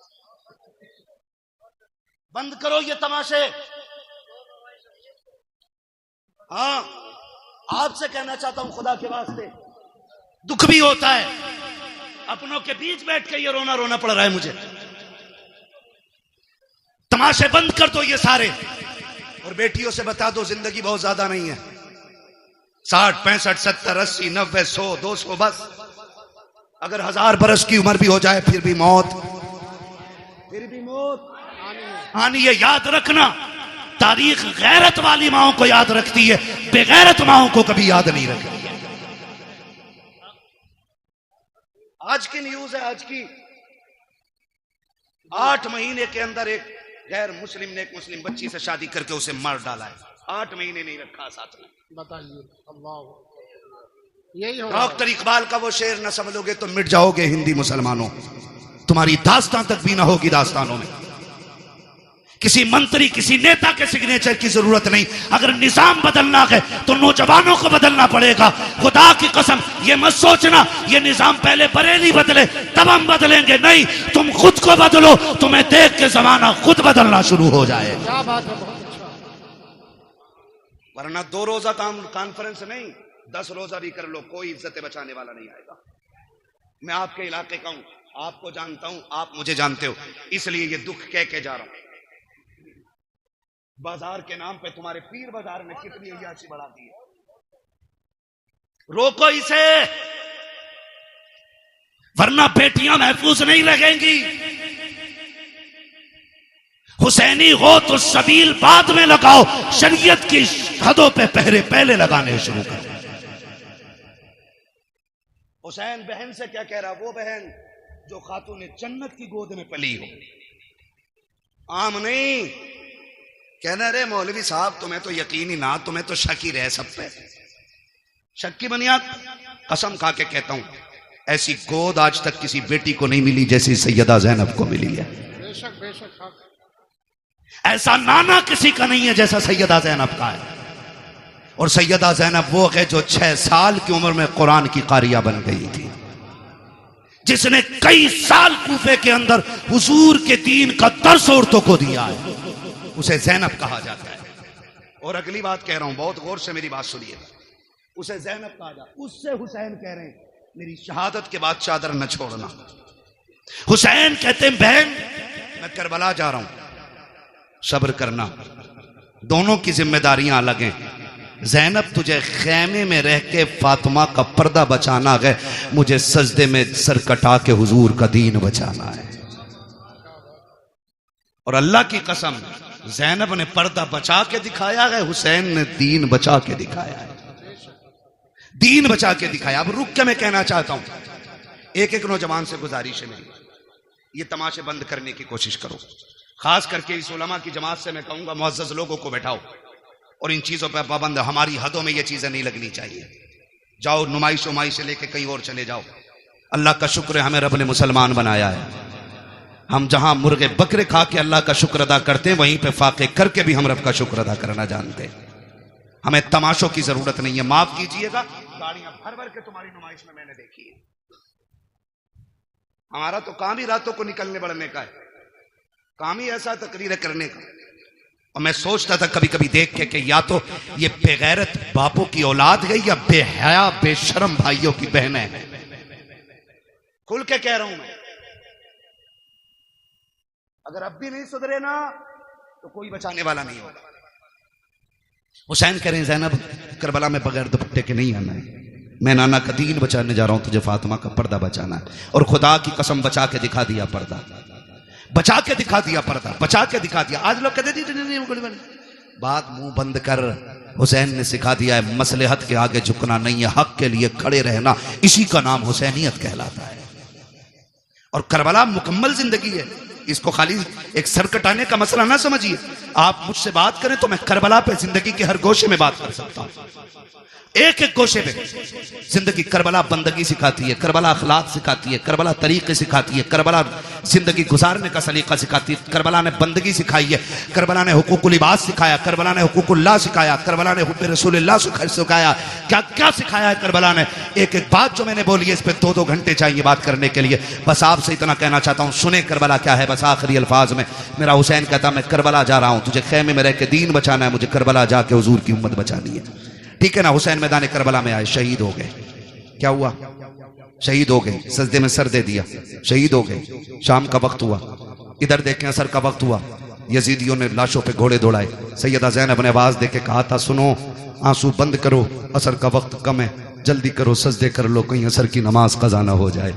बंद करो ये तमाशे। हाँ, आपसे कहना चाहता हूं खुदा के वास्ते, दुख भी होता है, अपनों के बीच बैठ के ये रोना रोना पड़ रहा है मुझे। तमाशे बंद कर दो ये सारे, और बेटियों से बता दो जिंदगी बहुत ज्यादा नहीं है, 60 65 70 80 90 100 200, बस अगर 1000 बरस की उम्र भी हो जाए फिर भी मौत आनी है। याद रखना, तारीख गैरत वाली माओं को याद रखती है, बेगैरत माओं को कभी याद नहीं रखती है। आज की न्यूज है, आज की 8 महीने के अंदर एक गैर मुस्लिम ने एक मुस्लिम बच्ची से शादी करके उसे मार डाला है। 8 महीने नहीं रखा साथ में। बताइए, अल्लाह, यही हो। डॉक्टर इकबाल का वो शेर न समझोगे तो मिट जाओगे हिंदी मुसलमानों, तुम्हारी दास्तान तक भी ना होगी दास्तानों में। किसी मंत्री किसी नेता के सिग्नेचर की जरूरत नहीं, अगर निजाम बदलना है तो नौजवानों को बदलना पड़ेगा। खुदा की कसम ये मत सोचना ये निजाम पहले बरेली बदले तब हम बदलेंगे, नहीं, तुम खुद को बदलो, तुम्हें देख के जमाना खुद बदलना शुरू हो जाए। क्या बात है, बहुत अच्छा। वरना 2 रोजा कॉन्फ्रेंस नहीं, 10 रोजा भी कर लो, कोई इज्जत बचाने वाला नहीं आएगा। मैं आपके इलाके का हूं, आपको जानता हूं, आप मुझे जानते हो, इसलिए ये दुख कह के जा रहा हूं। बाजार के नाम पे तुम्हारे पीर बाजार ने कितनी अय्याशी बढ़ा दी है, रोको इसे, वरना बेटियां महफूज नहीं लगेंगी। हुसैनी हो तो सबील बाद में लगाओ, शरीयत की हदों पे पहरे पहले लगाने शुरू करो। हुसैन बहन से क्या कह रहा, वो बहन जो खातून जन्नत की गोद में पली हो, आम नहीं। कहना रे मौलवी साहब तुम्हें तो यकीन ही ना, तुम्हें तो शक ही रहे सब पे, शक की बुनियाद। कसम खा के कहता हूं ऐसी गोद आज तक किसी बेटी को नहीं मिली जैसी सैयदा ज़ैनब को मिली है। बेशक बेशक। ऐसा नाना किसी का नहीं है जैसा सैयदा ज़ैनब का है। और सैयदा ज़ैनब वो है जो 6 साल की उम्र में कुरान की कारिया बन गई थी, जिसने कई साल कूफे के अंदर हुजूर के दीन का दर्स औरतों को दिया है, उसे ज़ैनब कहा जाता है। और अगली बात कह रहा हूं, बहुत गौर से मेरी बात सुनिए, उसे ज़ैनब कहा जाता है। उससे हुसैन कह रहे हैं मेरी शहादत के बाद चादर न छोड़ना। हुसैन कहते हैं बहन मैं करबला जा रहा हूं, सब्र करना, दोनों की जिम्मेदारियां अलग हैं, ज़ैनब तुझे खैमे में रह के फातिमा का पर्दा बचाना है, मुझे सजदे में सर कटा के हुजूर का दीन बचाना है। और अल्लाह की कसम, ज़ैनब ने पर्दा बचा के दिखाया है, हुसैन ने दीन बचा के दिखाया है, दीन बचा के दिखाया। अब रुक के मैं कहना चाहता हूं, एक एक नौजवान से गुजारिश है मेरी, ये तमाशे बंद करने की कोशिश करो। खास करके इस उलमा की जमात से मैं कहूंगा, मुअज़्ज़ज़ लोगों को बैठाओ और इन चीजों पर पाबंद, हमारी हदों में ये चीजें नहीं लगनी चाहिए। जाओ नुमाइश उमाइश से लेके कहीं और चले जाओ। अल्लाह का शुक्र है हमें रब ने मुसलमान बनाया है। हम जहां मुर्गे बकरे खा के अल्लाह का शुक्र अदा करते हैं, वहीं पे फाके करके भी हम रब का शुक्र अदा करना जानते हैं। हमें तमाशों की जरूरत नहीं है। माफ कीजिएगा, गाड़ियां भर भर के तुम्हारी नुमाइश में मैंने देखी है। हमारा तो काम ही रातों को निकलने बढ़ने का है, काम ही ऐसा तकरीर करने का। और मैं सोचता था कभी कभी देख के कि या तो ये बेगैरत बापों की औलाद है या बेहया बेशरम भाइयों की बहनें हैं। खुल के कह रहा हूं मैं, अगर अब भी नहीं सुधरे ना तो कोई बचाने वाला नहीं होगा। हुसैन कह रहे हैं ज़ैनब करबला में बगैर दुपट्टे के नहीं आना है, मैं नाना का दीन बचाने जा रहा हूं, तुझे फातिमा का पर्दा बचाना है। और खुदा की कसम बचा के दिखा दिया पर्दा, बचा के दिखा दिया पर्दा, बचा के दिखा दिया। आज लोग कहते नहीं, बात मुंह बंद कर। हुसैन ने सिखा दिया है मसलहत के आगे झुकना नहीं है, हक के लिए खड़े रहना, इसी का नाम हुसैनियत कहलाता है। और करबला मुकम्मल जिंदगी है, इसको खाली एक सर कटाने का मसला ना समझिए। आप मुझसे बात करें तो मैं करबला पे जिंदगी के हर गोशे में बात कर सकता हूं, एक एक गोशे पे जिंदगी। करबला बंदगी सिखाती है, करबला अखलाक सिखाती है, करबला तरीके सिखाती है, करबला जिंदगी गुजारने का सलीका सिखाती है। करबला ने बंदगी सिखाई है, करबला ने हुकूकुल इबाद सिखाया, करबला ने हुकूकुल्लाह सिखाया, करबला ने हुब्बे रसूलुल्लाह सिखाया। क्या क्या सिखाया है करबला ने। एक एक बात जो मैंने बोली है इस पर 2-2 घंटे चाहिए बात करने के लिए। बस आपसे इतना कहना चाहता हूं, सुने करबला क्या है। बस आखिरी अल्फाज में मेरा हुसैन कहता, मैं करबला जा रहा हूं, तुझे खेमे में रह के दीन बचाना है, मुझे करबला जाके हुजूर की उम्मत बचानी है। ठीक है ना। हुसैन मैदान करबला में आए, शहीद हो गए। क्या हुआ? शहीद हो गए, सजदे में सर दे दिया, शहीद हो गए। शाम का वक्त हुआ, इधर देखें असर का वक्त हुआ, यजीदियों ने लाशों पे घोड़े दौड़ाए। सैयदा ज़ैनब ने आवाज देके कहा था, सुनो आंसू बंद करो, असर का वक्त कम है, जल्दी करो सजदे कर लो, कहीं असर की नमाज कज़ा ना हो जाए।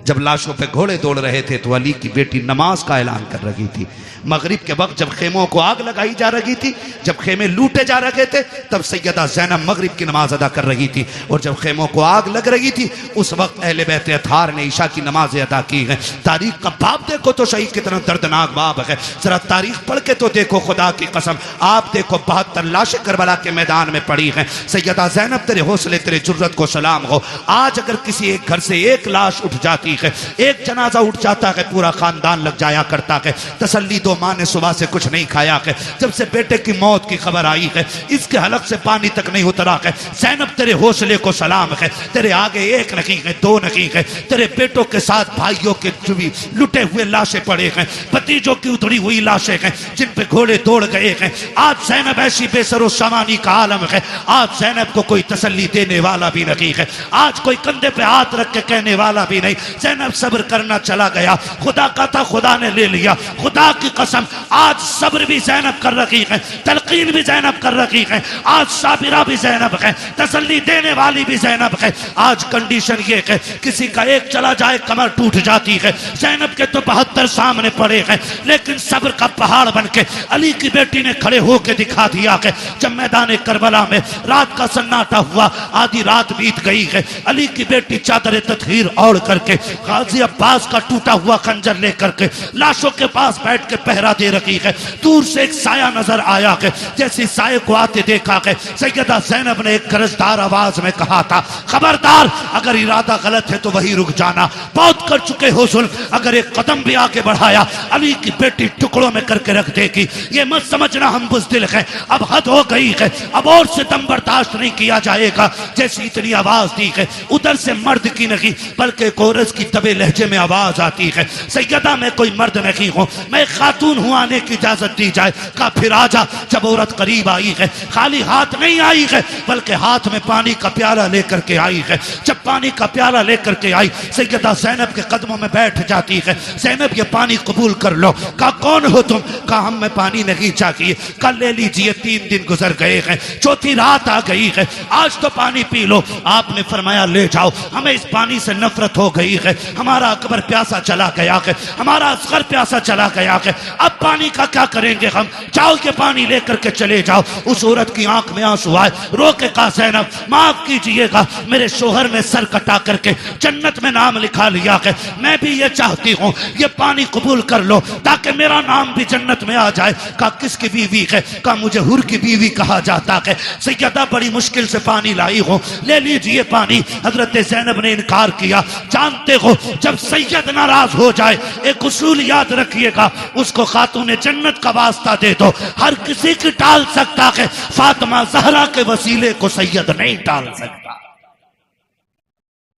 जब लाशों पे घोड़े दौड़ रहे थे तो अली की बेटी नमाज का ऐलान कर रही थी। मगरिब के वक्त जब खेमों को आग लगाई जा रही थी, जब खेमे लूटे जा रहे थे, तब सैयदा ज़ैनब मगरिब की नमाज अदा कर रही थी। और जब खेमों को आग लग रही थी, उस वक्त अहले बैत अतार ने ईशा की नमाज अदा की है। तारीख का बाब देखो तो सही कितना दर्दनाक बाब है। जरा तारीख पढ़ के तो देखो, खुदा की कसम आप देखो 72 लाशें करबला के मैदान में पड़ी हैं। सैयदा ज़ैनब तेरे हौसले तेरे जुर्रत को सलाम हो। आज अगर किसी एक घर से एक लाश उठ जाती है, एक जनाजा उठ जाता है, पूरा खानदान लग जाया करता है। तसल्ली दो, माँ ने सुबह से कुछ नहीं खाया है, जब से बेटे की मौत की खबर आई है इसके हलक से पानी तक नहीं उतरा है। ज़ैनब तेरे हौसले को सलाम है। तेरे आगे एक नहीं है, 2 नहीं है, तेरे बेटों के साथ भाइयों के जुबी लुटे हुए लाशें पड़े हैं, भतीजों की उतरी हुई लाशें हैं जिन पे घोड़े दौड़ गए हैं। आज ज़ैनब ऐसी बेसरो सामानी का आलम है। आज ज़ैनब को कोई तसल्ली देने वाला भी नहीं है, आज कोई कंधे पे हाथ रख के कहने वाला भी नहीं। ज़ैनब सब्र करना चला गया, खुदा का था खुदा ने ले लिया। खुदा की कसम आज सब्र भी ज़ैनब कर रही है, तलकीन भी ज़ैनब कर रही है, आज साबिरा भी ज़ैनब है, तसल्ली देने वाली भी ज़ैनब है। आज कंडीशन ये है किसी का एक चला जाए कमर टूट जाती है। ज़ैनब के तो 72 सामने पड़े हैं, लेकिन सब्र का पहाड़ बन के अली की बेटी ने खड़े होकर दिखा दिया है। जब मैदान करबला में रात का सन्नाटा हुआ, आधी रात बीत गई है, अली की बेटी चादर तत्हीर ओढ़ करके गाजी अब्बास का टूटा हुआ खंजर लेकर के लाशों के पास बैठ के पहरा दे रही है। दूर से एक साया नजर आया है, जैसे साये को आते देखा है, सैयदा ज़ैनब ने एक गरजदार आवाज में कहा था, खबरदार अगर इरादा गलत है तो वही रुक जाना, बहुत कर चुके हो जुल्म, अगर एक कदम भी आगे बढ़ाया अली की बेटी टुकड़ों में करके रख देगी। ये मत समझना हम बुज़दिल हैं, अब हद हो गई है, अब और सितम बर्दाश्त नहीं किया जाएगा। जैसी इतनी आवाज दी है, उधर से मर्द की नहीं बल्कि कोरस की दबे लहजे में आवाज आती है, सैयदा मैं कोई मर्द नहीं हूं, मैं खातून खातून हूँ, आने की इजाजत दी जाए। कहा फिर आजा। जब औरत करीब आई है, खाली हाथ नहीं आई है, बल्कि हाथ में पानी का प्याला लेकर के आई है। जब पानी का प्याला लेकर के आई, सैयदा ज़ैनब के कदमों में बैठ जाती है। ज़ैनब ये पानी कबूल कर लो। कहा कौन हो तुम? कहा हमें पानी नहीं चाहिए। कल ले लीजिए, 3 दिन गुजर गए हैं, 4थी रात आ गई है, आज तो पानी पी लो। आपने फरमाया ले जाओ, हमें इस पानी से नफरत हो गई है, हमारा अकबर प्यासा चला गया है, हमारा असगर प्यासा चला गया है, अब पानी का क्या करेंगे हम? जाओ के पानी लेकर के चले जाओ। उस औरत की आंख में आंसू आए, रो के कहा ज़ैनब माफ कीजिएगा, मेरे शोहर ने सर कटा करके जन्नत में नाम लिखा लिया है, मैं भी ये चाहती हूँ ये पानी कबूल कर लो ताकि मेरा नाम भी जन्नत में आ जाए। कहा किसकी बीवी है? कहा मुझे हुर की बीवी कहा जाता है। सैयदा बड़ी मुश्किल से पानी लाई हो, ले लीजिए पानी। हजरत ज़ैनब ने इनकार किया। जानते हो जब सैयद नाराज हो जाए, एक उसूल याद रखिएगा, उसको खातून जन्नत का वास्ता दे दो। हर किसी की टाल सकता है, फातिमा ज़हरा के वसीले को सैयद नहीं टाल सकता।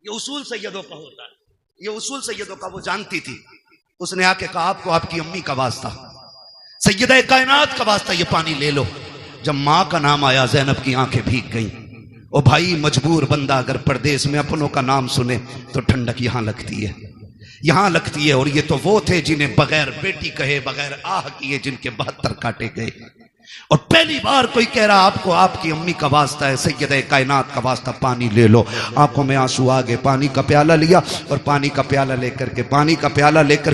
ये उसूल सैयदों का होता है, ये उसूल सैयदों का वो जानती थी। उसने आके कहा आपको आपकी अम्मी का वास्ता, सैयदा कायनात का वास्ता, ये पानी ले लो। जब माँ का नाम आया, ज़ैनब की आंखें भीग गईं। ओ भाई, मजबूर बंदा अगर परदेश में अपनों का नाम सुने तो ठंडक यहां लगती है, यहां लगती है। और ये तो वो थे जिन्हें बगैर बेटी कहे, बगैर आह किए, जिनके 72 काटे गए। और पहली बार कोई कह रहा आपको आपकी अम्मी का वास्ता है, सैयदा कायनात का वास्ता, पानी ले लो। आंखों में आंसू आ गए, पानी का प्याला लिया और पानी का प्याला लेकर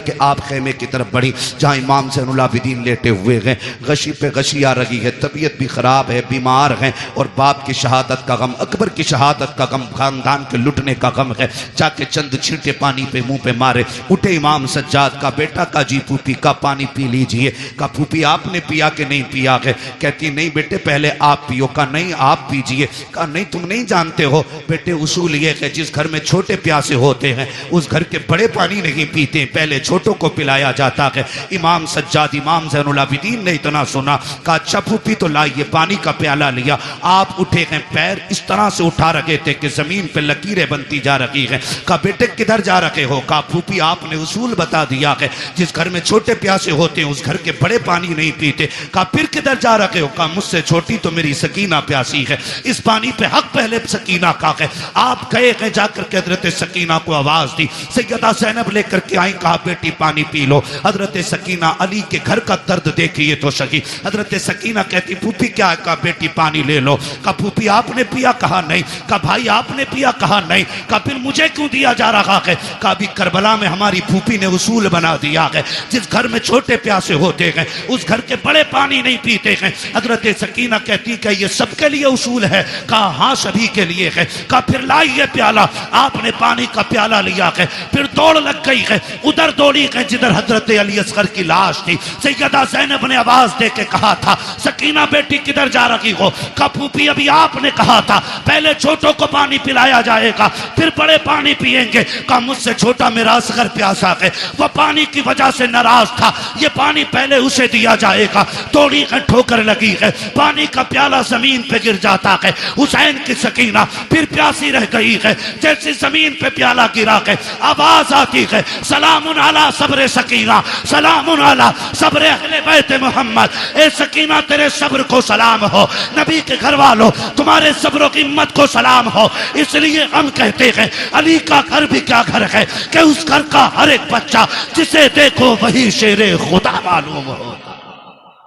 के आप खेमे की तरफ बढ़ी, जहां इमाम ज़ैनुल आबिदीन लेटे हुए हैं। गशी पे गशी आ रही है, तबीयत भी खराब है, बीमार हैं, और बाप की शहादत का गम, अकबर की शहादत का गम, खानदान के लुटने का गम है। जाके चंद छींटे पानी पे मुंह पे मारे। उठे इमाम सज्जाद का बेटा का जी फूफी का पानी पी लीजिए। का फूफी आपने पिया कि नहीं पिया है? कहती नहीं बेटे पहले आप पियो। का नहीं आप पीजिए। का नहीं तुम नहीं जानते हो बेटे, उसूल ये है जिस घर में छोटे प्यासे होते हैं उस घर के बड़े पानी नहीं पीते, पहले छोटों को पिलाया जाता है। इमाम सज्जाद, इमाम ज़ैनुल आबिदीन ने इतना सुना, कहा अच्छा फूफी तो लाइए। पानी का प्याला लिया। आप उठे हैं, पैर इस तरह से उठा रखे थे कि जमीन पे लकीरें बनती जा रही हैं। कहा बेटे किधर जा रखे हो? कहा फूफी आपने उसूल बता दिया है, जिस घर में छोटे प्यासे होते हैं उस घर के बड़े पानी नहीं पीते। कहा फिर किधर जा रखे हो? कहा मुझसे छोटी तो मेरी सकीना प्यासी है, इस पानी पे हक पहले सकीना का है। आप गए हैं, जाकर के हजरत सकीना को आवाज दी। सैयदा ज़ैनब लेकर के आई, कहा बेटी पानी पी लो। हजरत सकीना अली के घर का दर्द देखिए तो सही। हजरत सकीना कहती फूफी क्या है? कहा बेटी पानी ले लो। कहा फूफी आपने पिया? कहा नहीं। कहा भाई आपने पिया? कहा नहीं। कहा फिर मुझे क्यों दिया जा रहा है? कहा अभी करबला में हमारी फूफी ने उसूल बना दिया है, जिस घर में छोटे प्यासे होते हैं उस घर के बड़े पानी नहीं पीते हैं। हजरत सकीना कहती कि ये सबके लिए उसूल है? कहा हाँ सभी के लिए है। कहा फिर लाइए प्याला। आपने पानी का प्याला लिया है, फिर दौड़ लग गई है, उधर दौड़ी है जिधर हजरत अली असगर की लाश थी। सैयदा ज़ैनब ने आवाज दे के कहा था सकीना बेटी किधर जा रही हो? कहा फूफी अभी आपने कहा था पहले छोटों को पानी पिलाया जाएगा फिर बड़े पानी पिएंगे। कहा मुझसे छोटा मेरा असगर प्यासा है, वह पानी की वजह से नाराज था, ये पानी पहले उसे दिया जाएगा। दौड़ी है, ठोकर लगी है, पानी का प्याला जमीन पे गिर जाता है। हुसैन की सकीना फिर प्यासी रह गई है, जैसे जमीन पे प्याला गिरा है आवाज आती है सलामुन अला सब्र सकीना, सलामुन अला सब्र अहले बैत मोहम्मद। ए सकीना तेरे सब्र को सलाम हो, नबी के घर वालों तुम्हारे सब्र की हिम्मत को सलाम हो। इसलिए हम कहते हैं अली का घर भी क्या घर है कि उस घर का हर एक बच्चा जिसे देखो वही शेरे खुदा मालूम हो।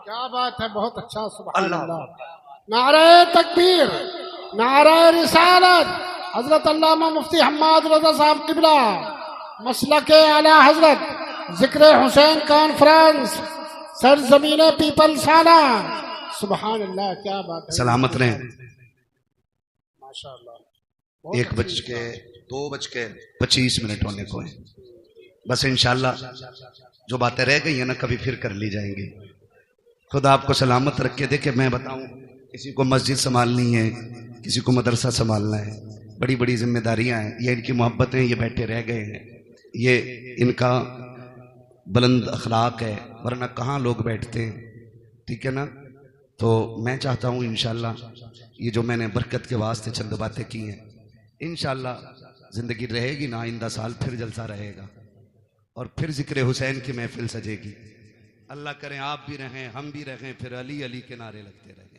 क्या बात है, बहुत अच्छा, सुभान अल्लाह। नारे तकबीर, नारे रिसालत, हजरत अल्लामा मुफ्ती हम्माद रज़ा साहब किबला, मसलके आला हजरत, जिक्र हुसैन कॉन्फ्रेंस, सरजमीने पीपल साला। सुभान अल्लाह, क्या बात है। सलामत रहें। माशाअल्लाह। 1:02:25 होने को है। बस इंशाल्लाह जो बातें रह गई है ना कभी फिर कर ली जाएंगी। खुदा आपको सलामत रख के देखे। मैं बताऊं, किसी को मस्जिद संभालनी है, किसी को मदरसा संभालना है, बड़ी बड़ी जिम्मेदारियां हैं। ये इनकी मोहब्बतें, ये बैठे रह गए हैं, ये इनका बुलंद अखलाक है, वरना कहाँ लोग बैठते हैं। ठीक है ना? तो मैं चाहता हूँ इंशाल्लाह ये जो मैंने बरकत के वास्ते चंद बातें की हैं, इंशाल्लाह ज़िंदगी रहेगी ना, आइंदा साल फिर जलसा रहेगा और फिर जिक्र हुसैन की महफिल सजेगी। अल्लाह करें आप भी रहें, हम भी रहें, फिर अली अली के नारे लगते रहे।